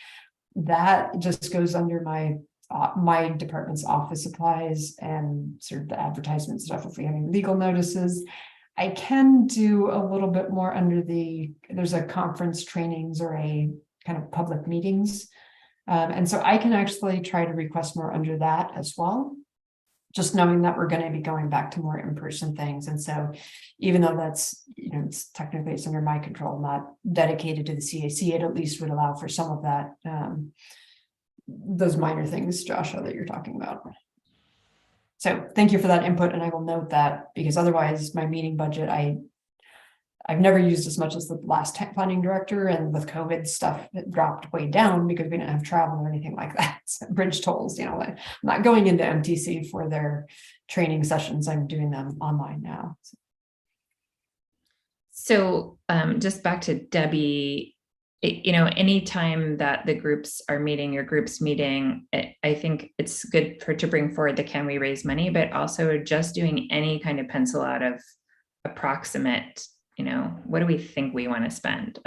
That just goes under my department's office supplies and sort of the advertisement stuff if we have any legal notices. I can do a little bit more under there's a conference trainings or a kind of public meetings. And so I can actually try to request more under that as well. Just knowing that we're going to be going back to more in-person things. And so even though that's, it's technically it's under my control, not dedicated to the CAC, it at least would allow for some of that, those minor things, Joshua, that you're talking about. So thank you for that input. And I will note that because otherwise my meeting budget, I've never used as much as the last planning director, and with COVID stuff, it dropped way down because we didn't have travel or anything like that. So bridge tolls, I'm not going into MTC for their training sessions. I'm doing them online now. So just back to Debbie, anytime that the groups are meeting, your group's meeting, I think it's good to bring forward the can we raise money, but also just doing any kind of pencil out of approximate, what do we think we want to spend?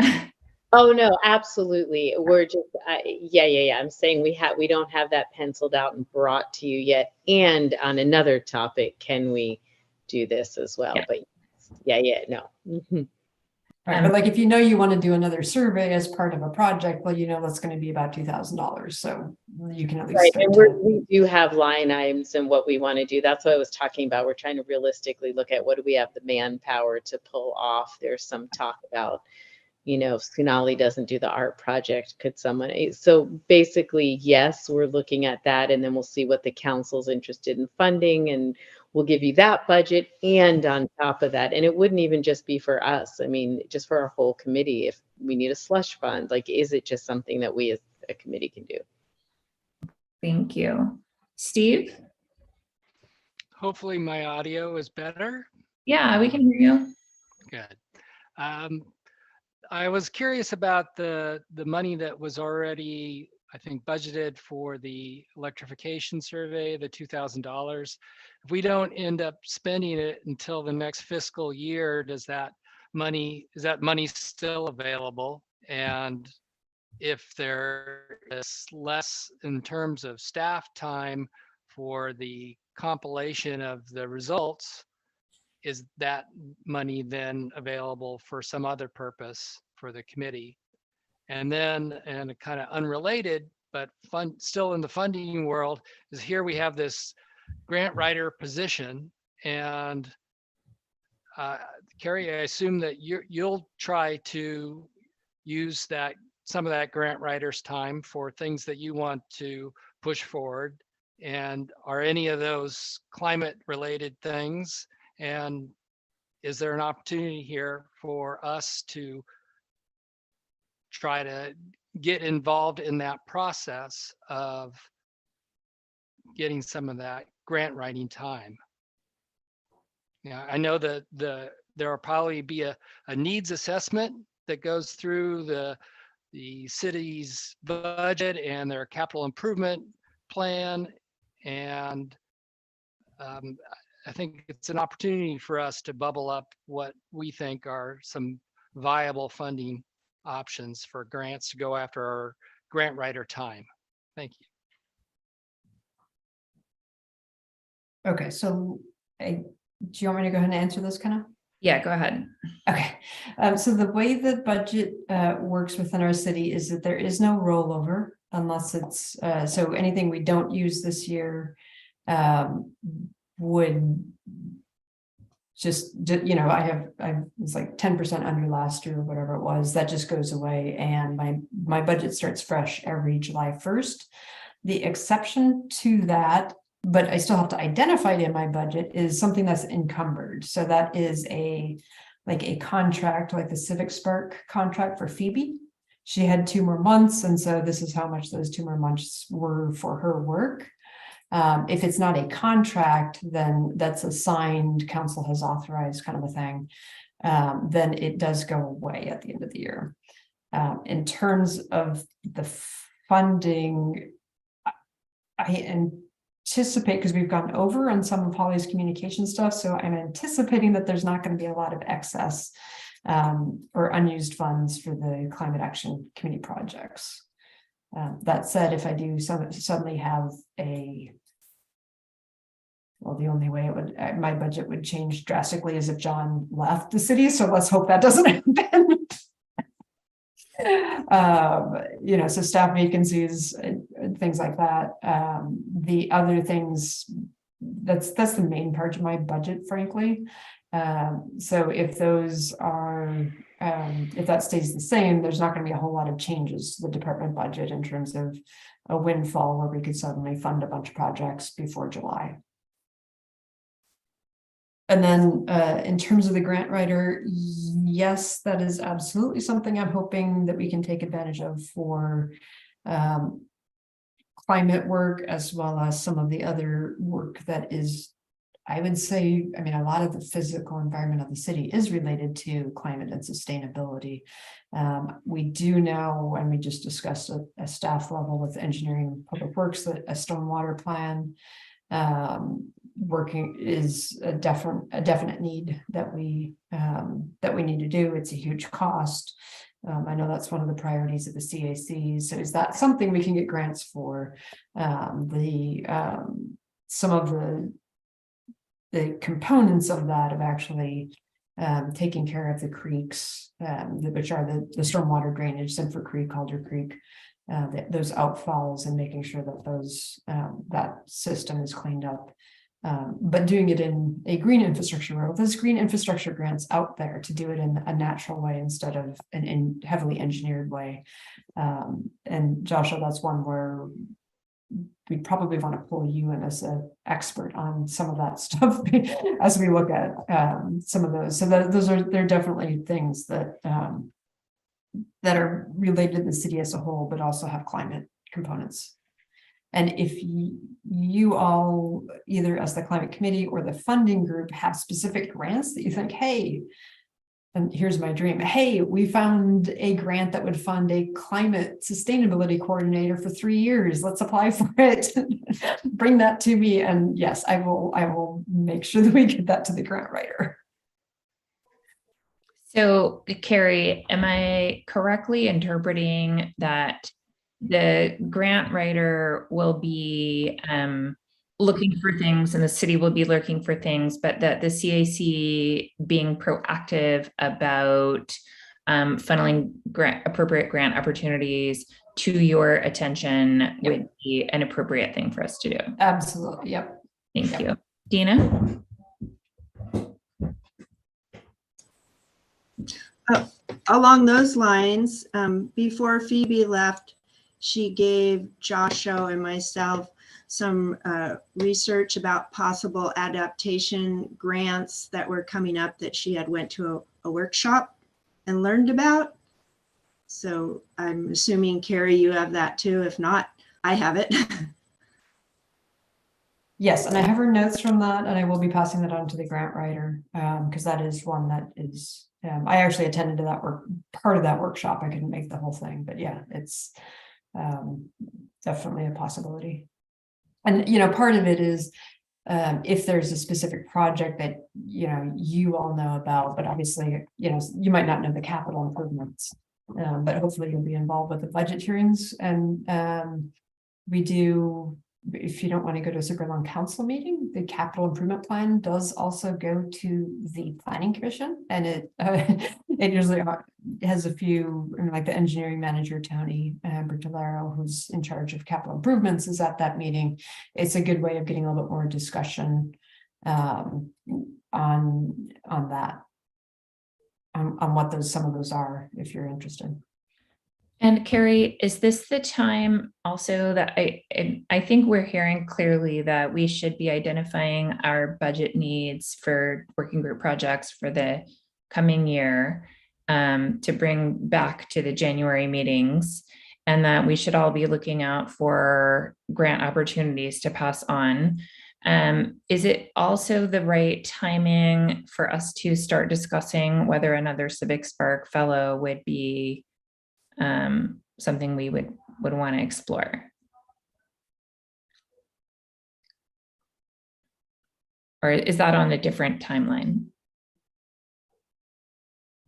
Oh, no, absolutely. We're just, yeah. I'm saying we don't have that penciled out and brought to you yet. And on another topic, can we do this as well? Yeah. But no. Mm-hmm. Right, but like if you want to do another survey as part of a project, well, that's going to be about $2,000. So you can at least right. And we do have line items and what we want to do. That's what I was talking about. We're trying to realistically look at what do we have the manpower to pull off. There's some talk about, if Sonali doesn't do the art project, could someone? So basically, yes, we're looking at that, and then we'll see what the council's interested in funding, and we'll give you that budget. And on top of that, and it wouldn't even just be for us. I mean, just for our whole committee, if we need a slush fund, is it just something that we as a committee can do? Thank you. Steve? Hopefully my audio is better. Yeah, we can hear you. Good. I was curious about the money that was already, I think, budgeted for the electrification survey, the $2,000. If we don't end up spending it until the next fiscal year, is that money still available? And if there is less in terms of staff time for the compilation of the results, is that money then available for some other purpose for the committee? And then, and kind of unrelated, but still in the funding world, is here we have this grant writer position. And Carrie, I assume that you'll try to use some of that grant writer's time for things that you want to push forward. And are any of those climate related things? And is there an opportunity here for us to try to get involved in that process of getting some of that grant writing time? Yeah, I know that there will probably be a needs assessment that goes through the city's budget and their capital improvement plan. And I think it's an opportunity for us to bubble up what we think are some viable funding options for grants to go after our grant writer time. Thank you. Okay, so do you want me to go ahead and answer this, Kenna? Yeah, go ahead. Okay, so the way the budget works within our city is that there is no rollover unless it's, so anything we don't use this year would just, I was like 10% under last year or whatever it was, that just goes away. And my budget starts fresh every July 1st. The exception to that, but I still have to identify it in my budget, is something that's encumbered. So that is a contract, like the Civic Spark contract for Phoebe. She had 2 more months. And so this is how much those 2 more months were for her work. If it's not a contract, then that's a signed, council has authorized kind of a thing. then it does go away at the end of the year. In terms of the funding, I anticipate, because we've gone over on some of Holly's communication stuff, so I'm anticipating that there's not going to be a lot of excess or unused funds for the climate action committee projects. That said, if I do suddenly have well, the only way it would, my budget would change drastically is if John left the city. So let's hope that doesn't happen. So staff vacancies and things like that. The other things, that's the main part of my budget, frankly. So if those are, if that stays the same, there's not going to be a whole lot of changes to the department budget in terms of a windfall where we could suddenly fund a bunch of projects before July. And then in terms of the grant writer, yes, that is absolutely something I'm hoping that we can take advantage of for climate work, as well as some of the other work that is, I would say, I mean, a lot of the physical environment of the city is related to climate and sustainability. We do now, and we just discussed a staff level with engineering and public works, that a stormwater plan working is a definite need that we need to do. It's a huge cost. I know that's one of the priorities of the CAC. So is that something we can get grants for? Some of the components of that of actually taking care of the creeks, which are the stormwater drainage, Sinford Creek, Calder Creek, those outfalls, and making sure that that system is cleaned up. But doing it in a green infrastructure road, there's green infrastructure grants out there to do it in a natural way instead of an heavily engineered way. And Joshua, that's one where we probably want to pull you in as an expert on some of that stuff as we look at some of those. So they're definitely things that that are related to the city as a whole, but also have climate components. And if you all, either as the climate committee or the funding group, have specific grants that you think, hey, and here's my dream, hey, we found a grant that would fund a climate sustainability coordinator for 3 years, let's apply for it. Bring that to me, and yes, I will make sure that we get that to the grant writer. So, Carrie, am I correctly interpreting that the grant writer will be looking for things and the city will be looking for things, but that the CAC being proactive about funneling appropriate grant opportunities to your attention would be an appropriate thing for us to do? Absolutely. Yep. Thank you. Dina? Along those lines, before Phoebe left, she gave Joshua and myself some research about possible adaptation grants that were coming up that she had went to a workshop and learned about. So I'm assuming, Carrie, you have that too. If not, I have it. Yes, and I have her notes from that, and I will be passing that on to the grant writer, because that is one that is, I actually attended to that part of that workshop. I couldn't make the whole thing, but yeah, it's definitely a possibility. And, part of it is if there's a specific project that, you all know about, but obviously, you might not know the capital improvements, but hopefully you'll be involved with the budget hearings. And we do, if you don't want to go to a super long council meeting, the capital improvement plan does also go to the planning commission, and it usually has a few, like the engineering manager Tony Bertolero, who's in charge of capital improvements, is at that meeting. It's a good way of getting a little bit more discussion on that, on what some of those are, if you're interested. And Carrie, is this the time also that I think we're hearing clearly that we should be identifying our budget needs for working group projects for the coming year to bring back to the January meetings, and that we should all be looking out for grant opportunities to pass on. Is it also the right timing for us to start discussing whether another Civic Spark Fellow would be something we would want to explore? Or is that on a different timeline?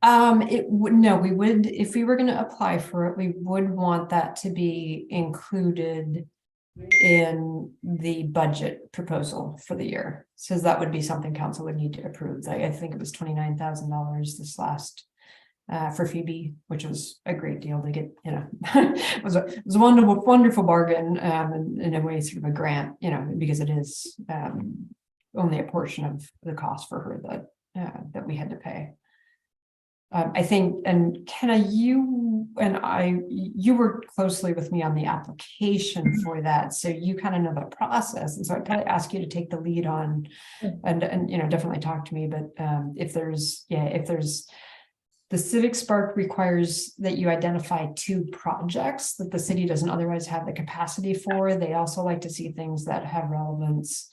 It would, no, we would, if we were going to apply for it, we would want that to be included in the budget proposal for the year. So that would be something council would need to approve. I think it was $29,000 this last for Phoebe, which was a great deal to get, it was a wonderful bargain, and in a way sort of a grant, because it is only a portion of the cost for her that we had to pay. I think, and Kenna, you worked closely with me on the application for that, so you kind of know the process, and so I'd probably ask you to take the lead on, and definitely talk to me. But if there's the Civic Spark requires that you identify 2 projects that the city doesn't otherwise have the capacity for. They also like to see things that have relevance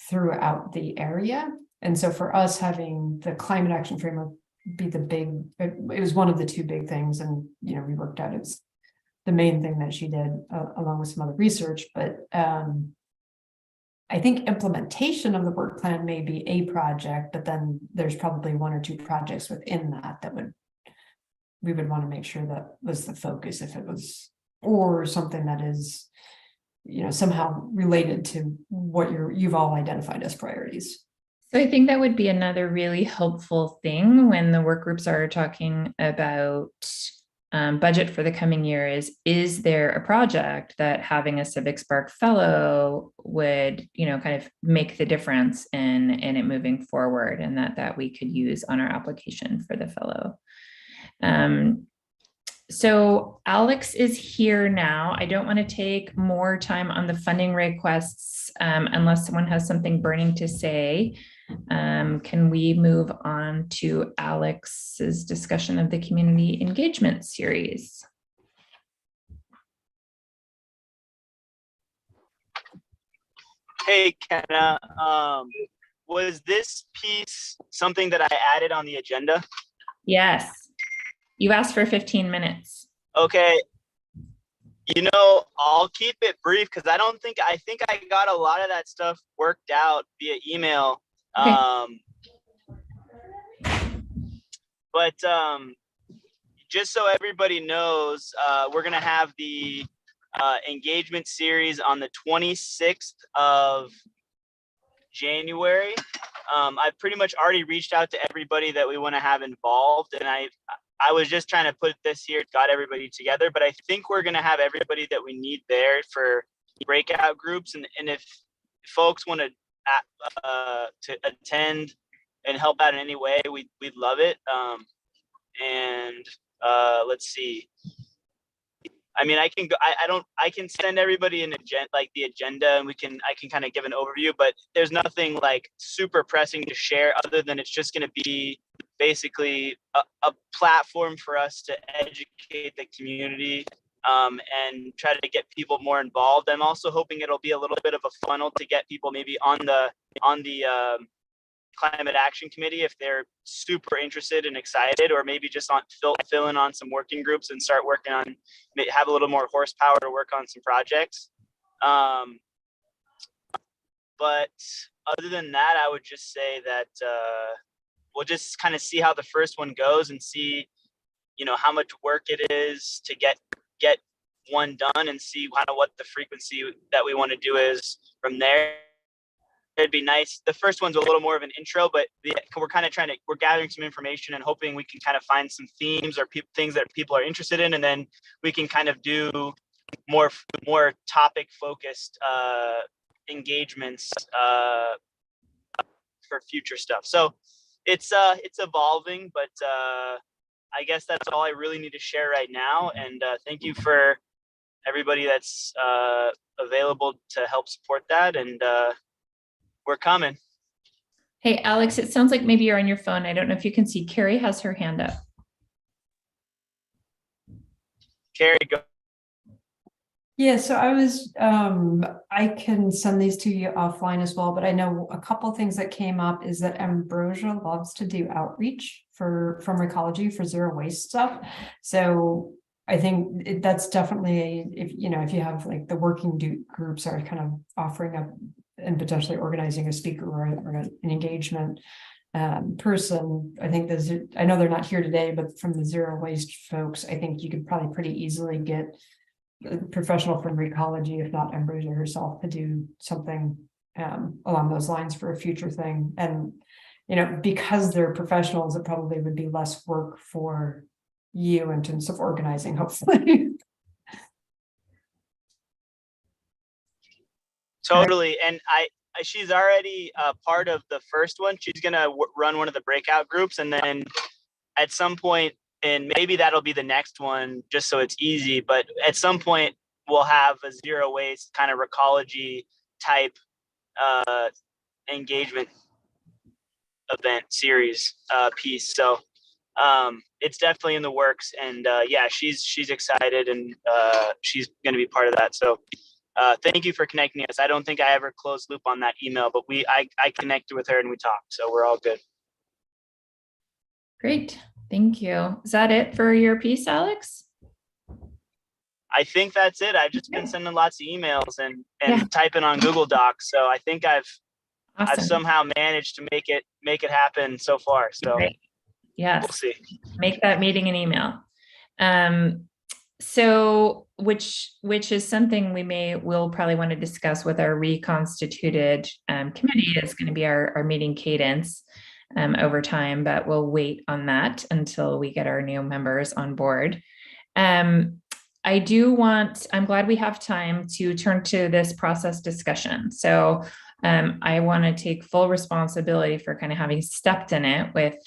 throughout the area, and so for us, having the climate action framework be the big, it was one of the 2 big things, and we worked out it's the main thing that she did along with some other research. But I think implementation of the work plan may be a project, but then there's probably 1 or 2 projects within that we would want to make sure that was the focus, if it was, or something that is somehow related to what you've all identified as priorities. So I think that would be another really helpful thing when the work groups are talking about budget for the coming year is there a project that having a Civic Spark Fellow would, kind of make the difference in it moving forward, and that we could use on our application for the fellow. So Alex is here now. I don't want to take more time on the funding requests unless someone has something burning to say. Can we move on to Alex's discussion of the community engagement series? Hey, Kenna, was this piece something that I added on the agenda? Yes. You asked for 15 minutes. Okay. I'll keep it brief because I think I got a lot of that stuff worked out via email. Okay. But just so everybody knows, we're going to have the engagement series on the 26th of January. I've pretty much already reached out to everybody that we want to have involved, and I was just trying to put this here, got everybody together, but I think we're going to have everybody that we need there for breakout groups. And if folks want to attend and help out in any way, we'd love it. Let's see. I mean, I can send everybody an agenda, like the agenda, and I can kind of give an overview, but there's nothing like super pressing to share other than it's just going to be basically a platform for us to educate the community and try to get people more involved. I'm also hoping it'll be a little bit of a funnel to get people maybe on the Climate Action Committee if they're super interested and excited, or maybe just fill in on some working groups and start working on, have a little more horsepower to work on some projects. But other than that, I would just say that we'll just kind of see how the first one goes and see, how much work it is to get one done, and see kind of what the frequency that we want to do is from there. It'd be nice. The first one's a little more of an intro, but we're kind of we're gathering some information and hoping we can kind of find some themes or things that people are interested in, and then we can kind of do more topic focused engagements for future stuff. So it's evolving, but I guess that's all I really need to share right now. And thank you for everybody that's available to help support that. And we're coming. Hey, Alex, it sounds like maybe you're on your phone. I don't know if you can see Carrie has her hand up. Carrie, go. Yeah, so I can send these to you offline as well, but I know a couple things that came up is that Ambrosia loves to do outreach from Recology for zero waste stuff. So I think that's definitely, if you have like the working groups are kind of offering up and potentially organizing a speaker or an engagement person. I think I know they're not here today, but from the zero waste folks, I think you could probably pretty easily get a professional from Recology, if not Ambrosia herself, to do something along those lines for a future thing. And because they're professionals, it probably would be less work for you in terms of organizing, hopefully. Totally. And she's already part of the first one. She's going to run one of the breakout groups. And then at some point, and maybe that'll be the next one, just so it's easy. But at some point, we'll have a zero waste kind of Recology type engagement event series piece. So it's definitely in the works. And yeah, she's excited, and she's going to be part of that. So thank you for connecting us. I don't think I ever closed loop on that email, but I connected with her and we talked. So we're all good. Great. Thank you. Is that it for your piece, Alex? I think that's it. I've just been sending lots of emails and typing on Google Docs. So I think I've somehow managed to make it happen so far. So yes, we'll see. Make that meeting an email. So which is something we'll probably want to discuss with our reconstituted committee. Is going to be our meeting cadence over time, but we'll wait on that until we get our new members on board. I'm glad we have time to turn to this process discussion. So I want to take full responsibility for kind of having stepped in it with,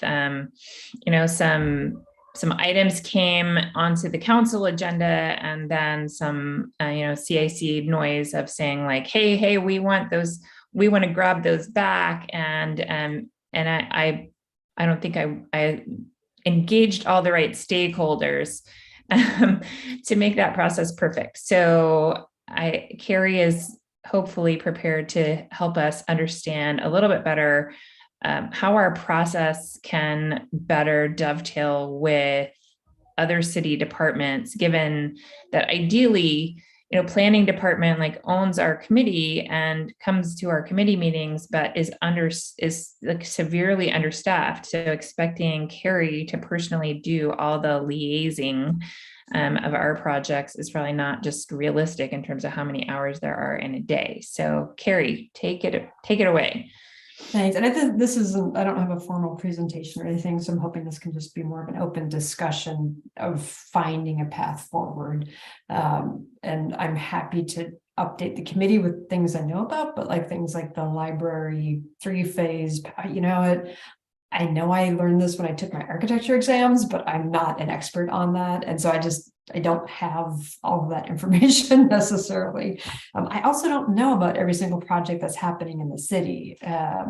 some items came onto the council agenda, and then some, CIC noise of saying like, hey, we want to grab those back. And I don't think I engaged all the right stakeholders to make that process perfect. So Carrie is hopefully prepared to help us understand a little bit better how our process can better dovetail with other city departments, given that ideally, planning department like owns our committee and comes to our committee meetings, but is like severely understaffed. So expecting Carrie to personally do all the liaising of our projects is probably not just realistic in terms of how many hours there are in a day. So Carrie, take it away. Thanks. And I think I don't have a formal presentation or anything, so I'm hoping this can just be more of an open discussion of finding a path forward. And I'm happy to update the committee with things I know about, but like things like the library 3-phase, I know I learned this when I took my architecture exams, but I'm not an expert on that. And so I don't have all of that information necessarily. I also don't know about every single project that's happening in the city. I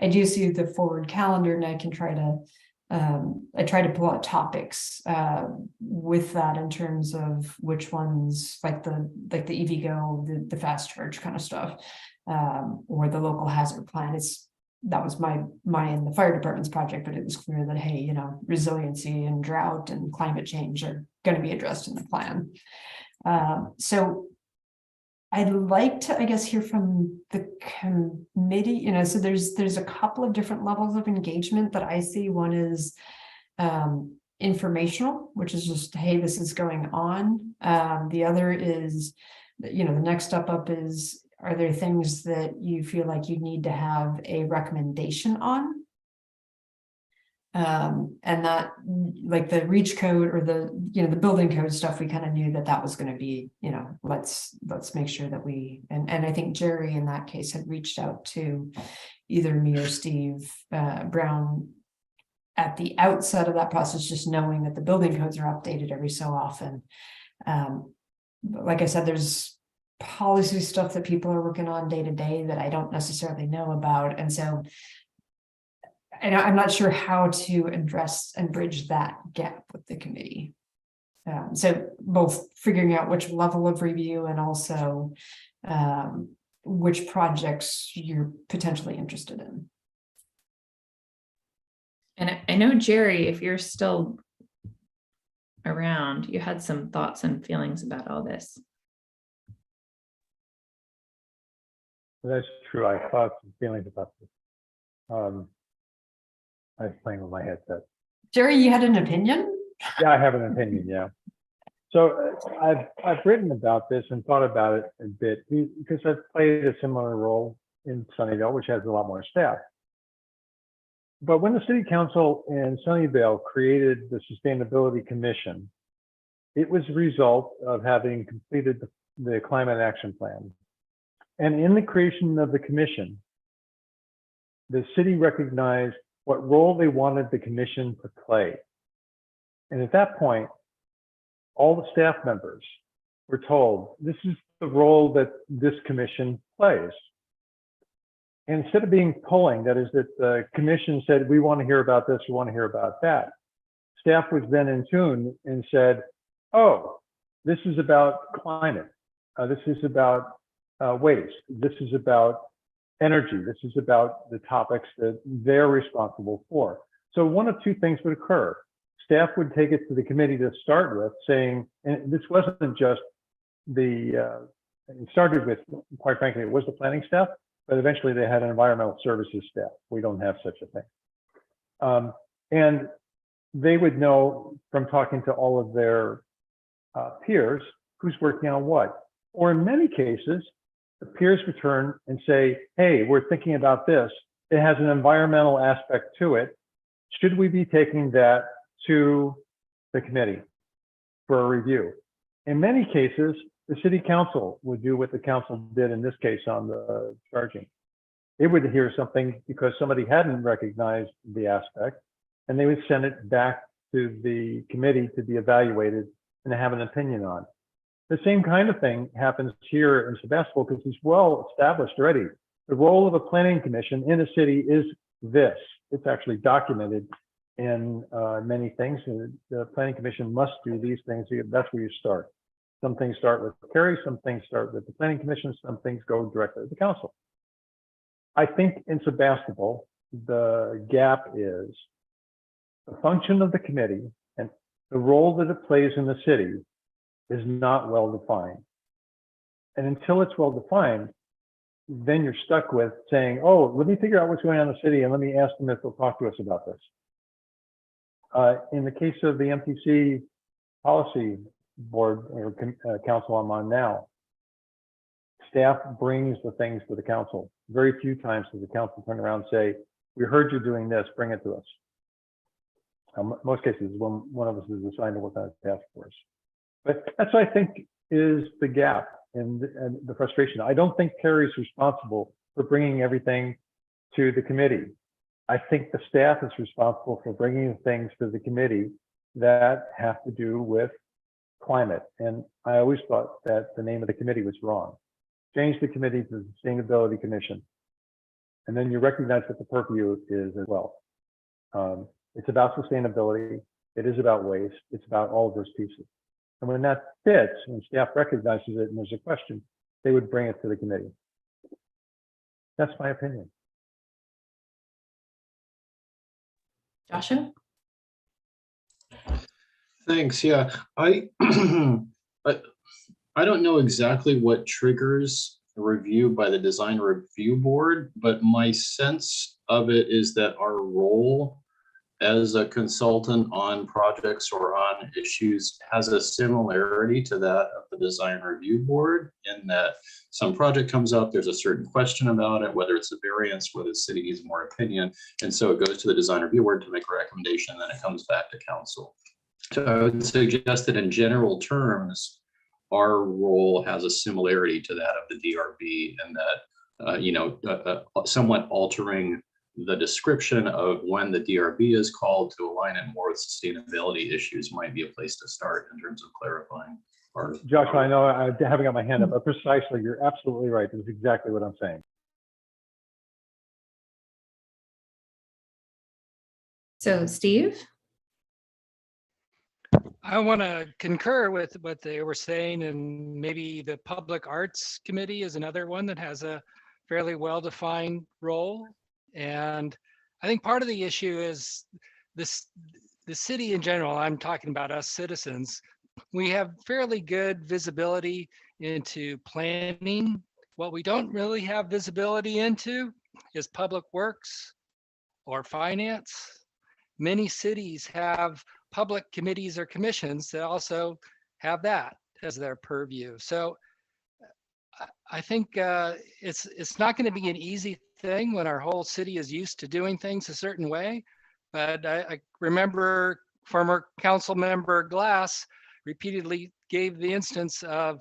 do see the forward calendar, and I can try to pull out topics with that in terms of which ones, like the EVgo, the fast charge kind of stuff, or the local hazard plan. That was my and the fire department's project, but it was clear that, hey, resiliency and drought and climate change are going to be addressed in the plan. So I'd like to, I guess, hear from the committee, so there's a couple of different levels of engagement that I see. One is informational, which is just, hey, this is going on. The other is, the next step up is, are there things that you feel like you need to have a recommendation on? And that, like the reach code or the building code stuff, we kind of knew that was going to be, let's make sure that and I think Jerry in that case had reached out to either me or Steve Brown at the outset of that process, just knowing that the building codes are updated every so often. But like I said, there's policy stuff that people are working on day to day that I don't necessarily know about. And so I'm not sure how to address and bridge that gap with the committee. So both figuring out which level of review and also which projects you're potentially interested in. And I know, Jerry, if you're still around, you had some thoughts and feelings about all this. That's true. I have thoughts and feelings about this. I was playing with my headset. Jerry, you had an opinion? Yeah, I have an opinion. Yeah. So I've written about this and thought about it a bit because I've played a similar role in Sunnyvale, which has a lot more staff. But when the city council in Sunnyvale created the Sustainability Commission, it was a result of having completed the Climate Action Plan. And in the creation of the commission, the city recognized what role they wanted the commission to play. And at that point, all the staff members were told, this is the role that this commission plays. And instead of being polling, that is that the commission said, we want to hear about this, we want to hear about that. Staff was then in tune and said, oh, this is about climate. This is about waste. This is about energy. This is about the topics that they're responsible for. So one of two things would occur. Staff would take it to the committee to start with saying, and this wasn't just the, it started with, quite frankly, it was the planning staff, but eventually they had an environmental services staff. We don't have such a thing. And they would know from talking to all of their peers who's working on what. Or in many cases, the peers return and say, hey, we're thinking about this. It has an environmental aspect to it. Should we be taking that to the committee for a review? In many cases, the city council would do what the council did in this case on the charging. It would hear something because somebody hadn't recognized the aspect, and they would send it back to the committee to be evaluated and have an opinion on. The same kind of thing happens here in Sebastopol because it's well established already. The role of a planning commission in a city is this. It's actually documented in many things. The planning commission must do these things. That's where you start. Some things start with Kerry, some things start with the planning commission, some things go directly to the council. I think in Sebastopol, the gap is the function of the committee and the role that it plays in the city is not well defined. And until it's well defined, then you're stuck with saying, oh, let me figure out what's going on in the city and let me ask them if they'll talk to us about this. In the case of the MTC policy board or council I'm on now, staff brings the things to the council. Very few times does the council turn around and say, we heard you're doing this, bring it to us. Most cases, when one of us is assigned to work on a task force. But that's what I think is the gap and the frustration. I don't think Kerry's responsible for bringing everything to the committee. I think the staff is responsible for bringing things to the committee that have to do with climate. And I always thought that the name of the committee was wrong. Change the committee to the Sustainability Commission. And then you recognize what the purview is as well. It's about sustainability. It is about waste. It's about all of those pieces. And when that fits, and staff recognizes it and there's a question, they would bring it to the committee. That's my opinion. Joshua? Thanks. Yeah, I don't know exactly what triggers a review by the design review board, but my sense of it is that our role as a consultant on projects or on issues has a similarity to that of the design review board, in that some project comes up, there's a certain question about it, whether it's a variance, whether the city needs more opinion, and so it goes to the design review board to make a recommendation, and then it comes back to council. So I would suggest that in general terms, our role has a similarity to that of the DRB, and that somewhat altering the description of when the DRB is called to align it more with sustainability issues might be a place to start in terms of clarifying. Joshua, I know I haven't got my hand up, but precisely, you're absolutely right. This is exactly what I'm saying. So Steve? I want to concur with what they were saying, and maybe the Public Arts Committee is another one that has a fairly well-defined role. And I think part of the issue is the city in general, I'm talking about us citizens, we have fairly good visibility into planning. What we don't really have visibility into is public works or finance. Many cities have public committees or commissions that also have that as their purview. So I think it's not going to be an easy thing when our whole city is used to doing things a certain way. But I remember former council member Glass repeatedly gave the instance of,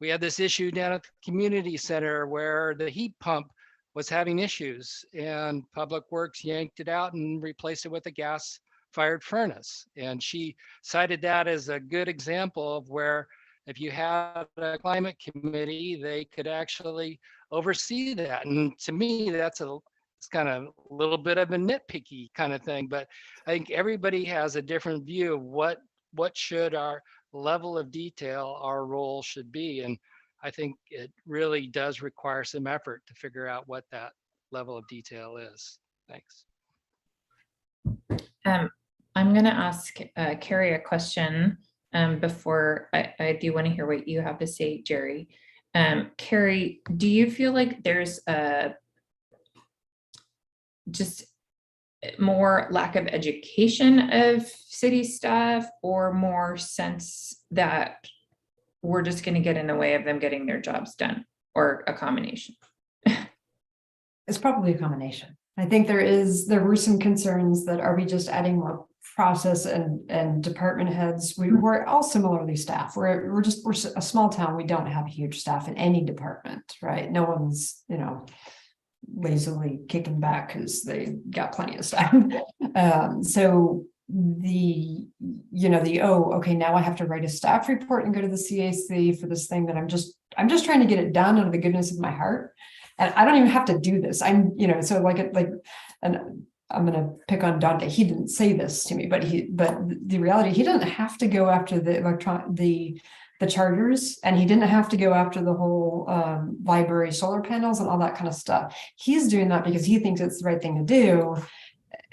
we had this issue down at the community center where the heat pump was having issues, and Public Works yanked it out and replaced it with a gas fired furnace. And she cited that as a good example of where if you had a climate committee, they could actually oversee that. And to me, it's kind of a little bit of a nitpicky kind of thing, but I think everybody has a different view of what should our level of detail, our role should be. And I think it really does require some effort to figure out what that level of detail is. Thanks. I'm going to ask Carrie a question before I do want to hear what you have to say, Jerry. Carrie, do you feel like there's just more lack of education of city staff, or more sense that we're just going to get in the way of them getting their jobs done, or a combination? It's probably a combination. I think there were some concerns that, are we just adding more process and department heads? We're all similarly staffed. We're a small town. We don't have huge staff in any department, right? No one's, lazily kicking back because they got plenty of staff. So okay, now I have to write a staff report and go to the CAC for this thing that I'm just trying to get it done out of the goodness of my heart. And I don't even have to do this. And I'm going to pick on Dante. He didn't say this to me, but the reality, he doesn't have to go after the chargers, and he didn't have to go after the whole library solar panels and all that kind of stuff. He's doing that because he thinks it's the right thing to do.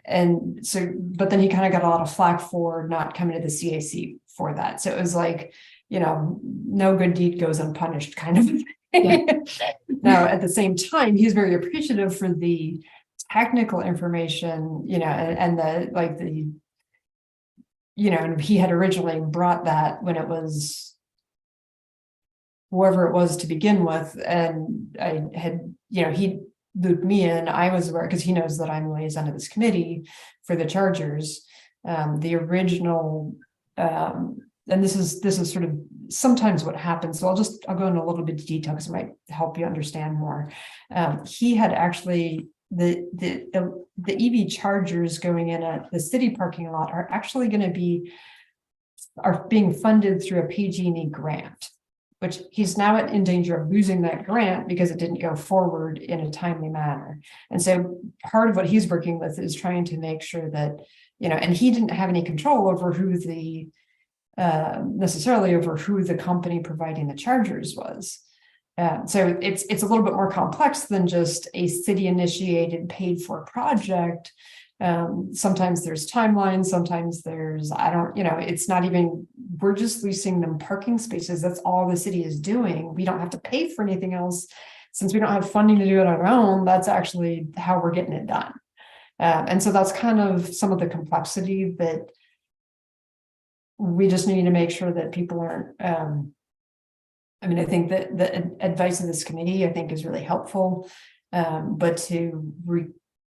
And so, but then he kind of got a lot of flack for not coming to the CAC for that. So it was like, no good deed goes unpunished kind of thing. Yeah. Now, at the same time, he's very appreciative for the technical information, and and he had originally brought that when it was whoever it was to begin with. And I had, he looped me in. I was aware because he knows that I'm liaison to this committee for the chargers. The original, and this is sort of sometimes what happens. So I'll go into a little bit of detail because it might help you understand more. He had actually, the EV chargers going in at the city parking lot are actually going to are being funded through a PG&E grant, which he's now in danger of losing that grant because it didn't go forward in a timely manner. And so part of what he's working with is trying to make sure that, and he didn't have any control over who necessarily over who the company providing the chargers was. So it's a little bit more complex than just a city initiated paid for project. Sometimes there's timelines, sometimes there's, it's not even, we're just leasing them parking spaces. That's all the city is doing. We don't have to pay for anything else. Since we don't have funding to do it on our own, that's actually how we're getting it done. And so that's kind of some of the complexity that we just need to make sure that people aren't, I think that the advice of this committee, I think, is really helpful. But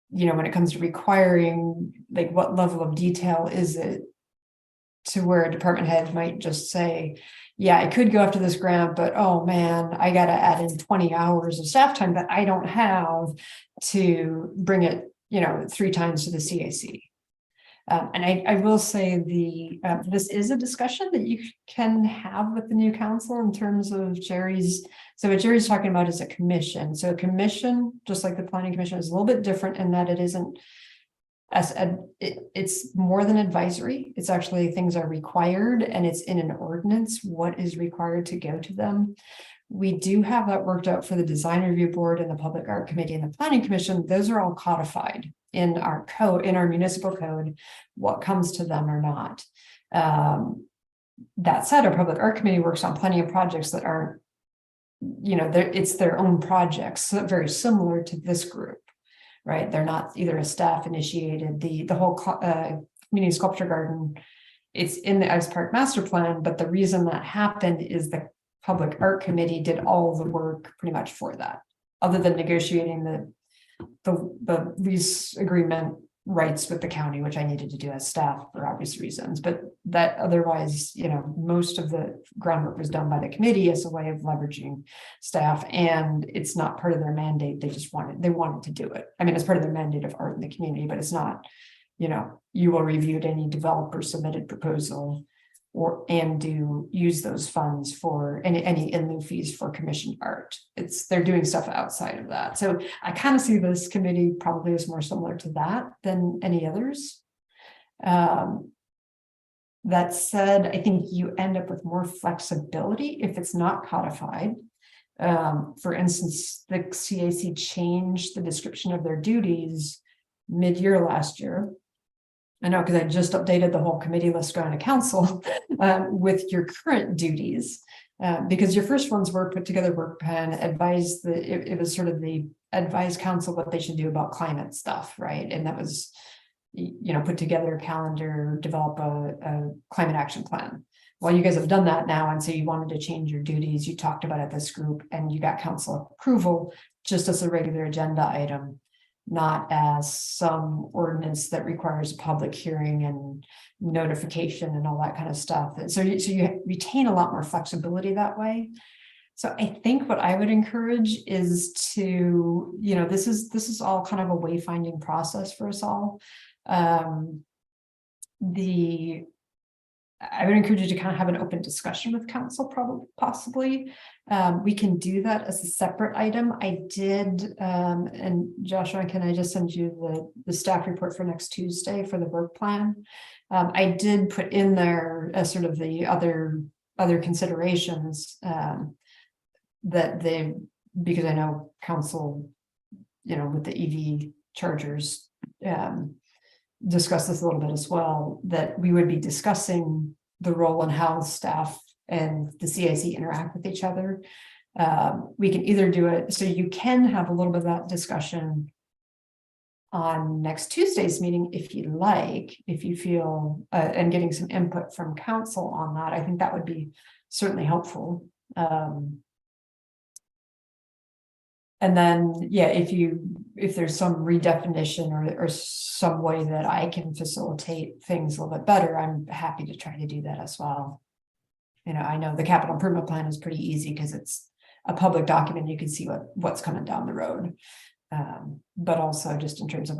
when it comes to requiring, like, what level of detail is it to where a department head might just say, yeah, I could go after this grant, but oh man, I got to add in 20 hours of staff time that I don't have to bring it, 3 times to the CAC. And I will say this is a discussion that you can have with the new council in terms of Jerry's. So what Jerry's talking about is a commission. So a commission, just like the planning commission, is a little bit different in that it isn't it's more than advisory. It's actually things are required and it's in an ordinance, what is required to go to them. We do have that worked out for the design review board and the public art committee and the planning commission. Those are all codified in our code, in our municipal code, what comes to them or not. That said, our public art committee works on plenty of projects that aren't, it's their own projects, so very similar to this group, right? They're not either a staff initiated, the whole community sculpture garden, it's in the Ice Park master plan, but the reason that happened is the public art committee did all the work pretty much for that, other than negotiating the lease agreement rights with the county, which I needed to do as staff for obvious reasons, but that otherwise, most of the groundwork was done by the committee as a way of leveraging staff, and it's not part of their mandate. They wanted to do it. I mean, it's part of their mandate of art in the community, but it's not, you will review any developer submitted proposal and use those funds for any in lieu fees for commissioned art. They're doing stuff outside of that. So I kind of see this committee probably as more similar to that than any others. That said, I think you end up with more flexibility if it's not codified. For instance, the CAC changed the description of their duties mid-year last year. I know, because I just updated the whole committee list going to council with your current duties, because your first ones were put together work plan, advise it was sort of the advise council what they should do about climate stuff, right? And that was, put together a calendar, develop a climate action plan. Well, you guys have done that now, and so you wanted to change your duties. You talked about it this group, and you got council approval just as a regular agenda item, not as some ordinance that requires a public hearing and notification and all that kind of stuff. And so you retain a lot more flexibility that way. So I think what I would encourage is to, this is all kind of a wayfinding process for us all. I would encourage you to kind of have an open discussion with council, possibly. We can do that as a separate item. I did, and Joshua, can I just send you the staff report for next Tuesday for the work plan? I did put in there as sort of the other considerations because I know council, with the EV chargers, discuss this a little bit as well, that we would be discussing the role and how staff and the CIC interact with each other. We can either do it, so you can have a little bit of that discussion on next Tuesday's meeting if you like, if you feel, and getting some input from council on that. I think that would be certainly helpful. And then, yeah, if there's some redefinition or some way that I can facilitate things a little bit better, I'm happy to try to do that as well. I know the capital improvement plan is pretty easy because it's a public document. You can see what's coming down the road. But also just in terms of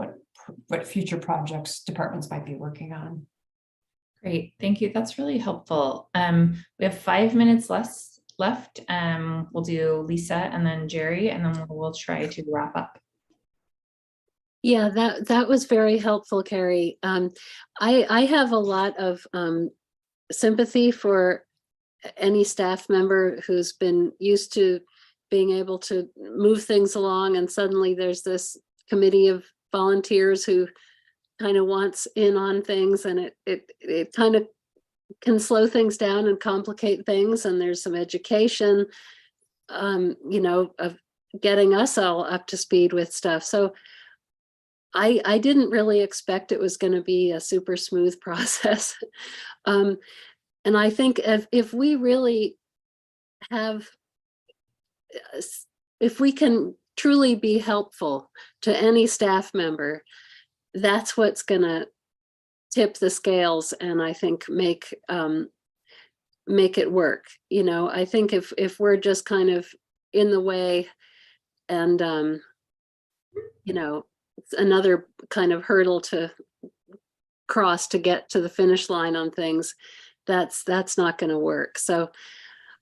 what future projects departments might be working on. Great, thank you. That's really helpful. We have 5 minutes left. We'll do Lisa and then Jerry, and then we'll try to wrap up. Yeah, that was very helpful, Carrie. I have a lot of sympathy for any staff member who's been used to being able to move things along, and suddenly there's this committee of volunteers who kind of wants in on things, and it kind of can slow things down and complicate things. And there's some education, of getting us all up to speed with stuff. So I didn't really expect it was going to be a super smooth process. And I think if we really if we can truly be helpful to any staff member, that's what's going to tip the scales and I think make it work. I think if we're just kind of in the way and it's another kind of hurdle to cross to get to the finish line on things, that's not going to work. So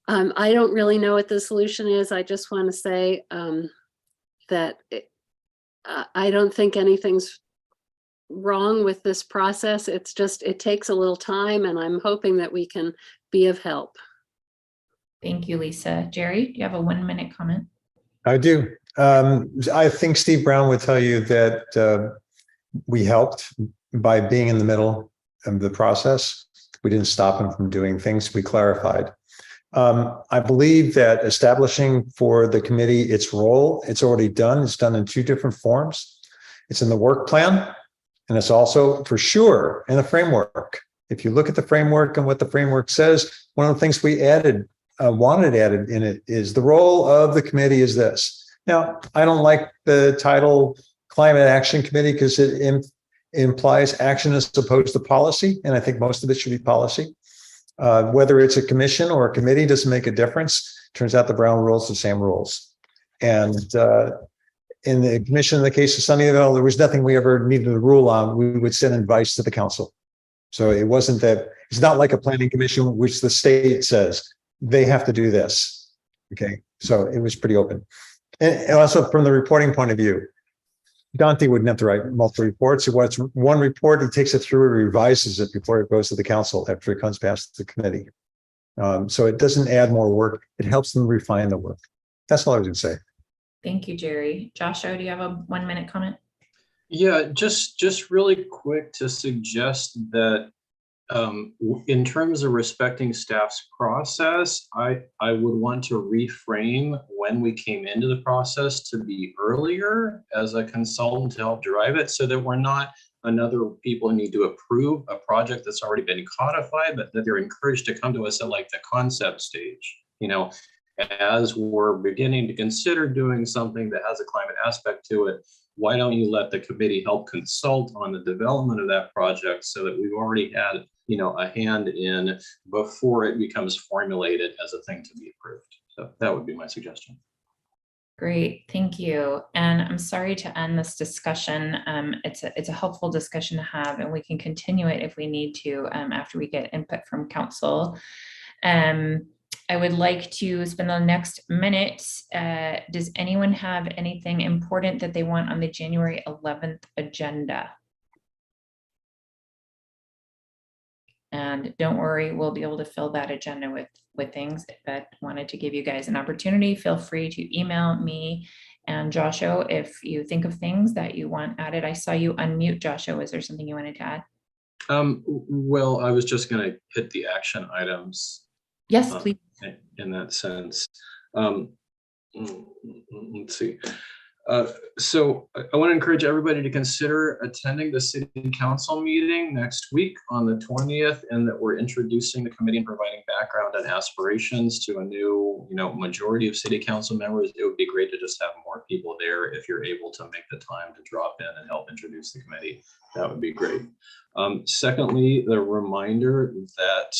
I don't really know what the solution is. I just want to say that I don't think anything's wrong with this process. It's just, it takes a little time, and I'm hoping that we can be of help. Thank you, Lisa. Jerry, do you have a 1-minute comment? I do. I think Steve Brown would tell you that we helped by being in the middle of the process. We didn't stop him from doing things. We clarified. I believe that establishing for the committee its role, it's already done. It's done in 2 different forms. It's in the work plan, and it's also for sure in the framework. If you look at the framework and what the framework says, one of the things we wanted added in it is the role of the committee is this. Now, I don't like the title Climate Action Committee because it implies action as opposed to policy, and I think most of it should be policy. Whether it's a commission or a committee doesn't make a difference. Turns out the Brown rules, the same rules. And in the commission, in the case of Sunnyvale, there was nothing we ever needed to rule on. We would send advice to the council. So it wasn't that, it's not like a planning commission, which the state says they have to do this. Okay, so it was pretty open. And also from the reporting point of view, Dante wouldn't have to write multiple reports. It was one report, he takes it through, revises it before it goes to the council after it comes past the committee. So it doesn't add more work. It helps them refine the work. That's all I was gonna say. Thank you, Jerry. Joshua, do you have a 1-minute comment? Yeah, just really quick to suggest that in terms of respecting staff's process, I would want to reframe when we came into the process to be earlier as a consultant to help drive it, so that we're not another people who need to approve a project that's already been codified, but that they're encouraged to come to us at like the concept stage. You know, as we're beginning to consider doing something that has a climate aspect to it, why don't you let the committee help consult on the development of that project so that we've already had, you know, a hand in before it becomes formulated as a thing to be approved. So that would be my suggestion. Great, thank you. And I'm sorry to end this discussion. It's a helpful discussion to have, and we can continue it if we need to after we get input from council. I would like to spend the next minute. Does anyone have anything important that they want on the January 11th agenda? And don't worry, we'll be able to fill that agenda with things, but wanted to give you guys an opportunity. Feel free to email me and Joshua if you think of things that you want added. I saw you unmute, Joshua. Was there something you wanted to add? Well, I was just going to hit the action items. Yes, please. In that sense. Let's see. So I want to encourage everybody to consider attending the city council meeting next week on the 20th, and that we're introducing the committee and providing background and aspirations to a new, majority of city council members. It would be great to just have more people there. If you're able to make the time to drop in and help introduce the committee, that would be great. Secondly, the reminder that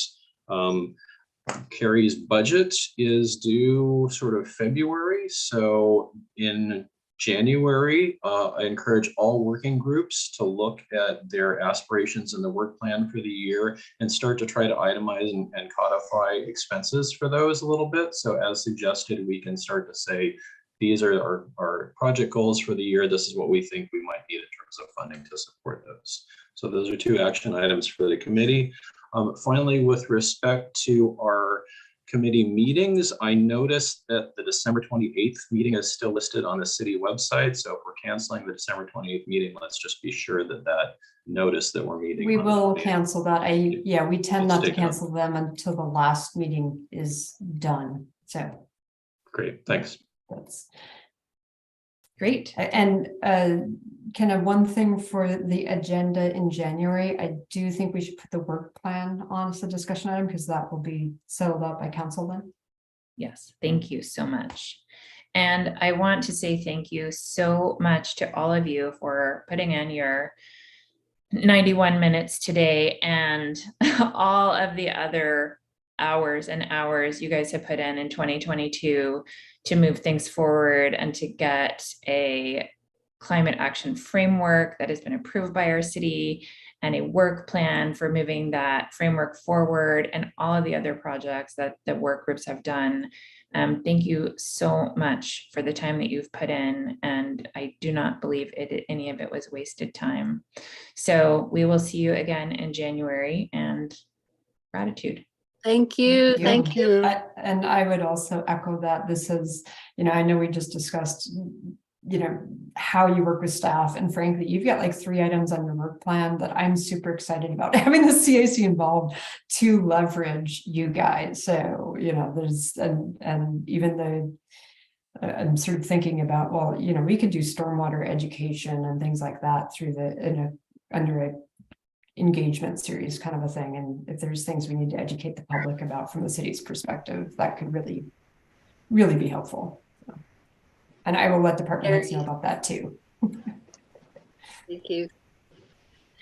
Carrie's budget is due sort of February. So in January, I encourage all working groups to look at their aspirations in the work plan for the year and start to try to itemize and codify expenses for those a little bit. So as suggested, we can start to say, these are our project goals for the year. This is what we think we might need in terms of funding to support those. So those are 2 action items for the committee. Finally, with respect to our committee meetings, I noticed that the December 28th meeting is still listed on the city website. So if we're canceling the December 28th meeting, let's just be sure that notice that we're meeting. We will cancel that. We tend not to taken up. cancel them until the last meeting is done. So Great, thanks. that's Great. And kind of one thing for the agenda in January, I do think we should put the work plan on as a discussion item because that will be settled up by council then. Yes, thank you so much. And I want to say thank you so much to all of you for putting in your 91 minutes today and all of the other hours and hours you guys have put in 2022 to move things forward and to get a climate action framework that has been approved by our city and a work plan for moving that framework forward and all of the other projects that the work groups have done. Thank you so much for the time that you've put in, and I do not believe any of it was wasted time. So we will see you again in January, and gratitude. Thank you. Thank you. And I would also echo that this is, I know we just discussed, how you work with staff, and frankly, you've got like 3 items on your work plan that I'm super excited about having the CAC involved to leverage you guys. So, there's, and even the, I'm sort of thinking about, well, we could do stormwater education and things like that through under a engagement series kind of a thing. And if there's things we need to educate the public about from the city's perspective, that could really, really be helpful. And I will let department heads know about that too. Thank you.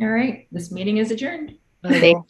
All right, this meeting is adjourned. Thank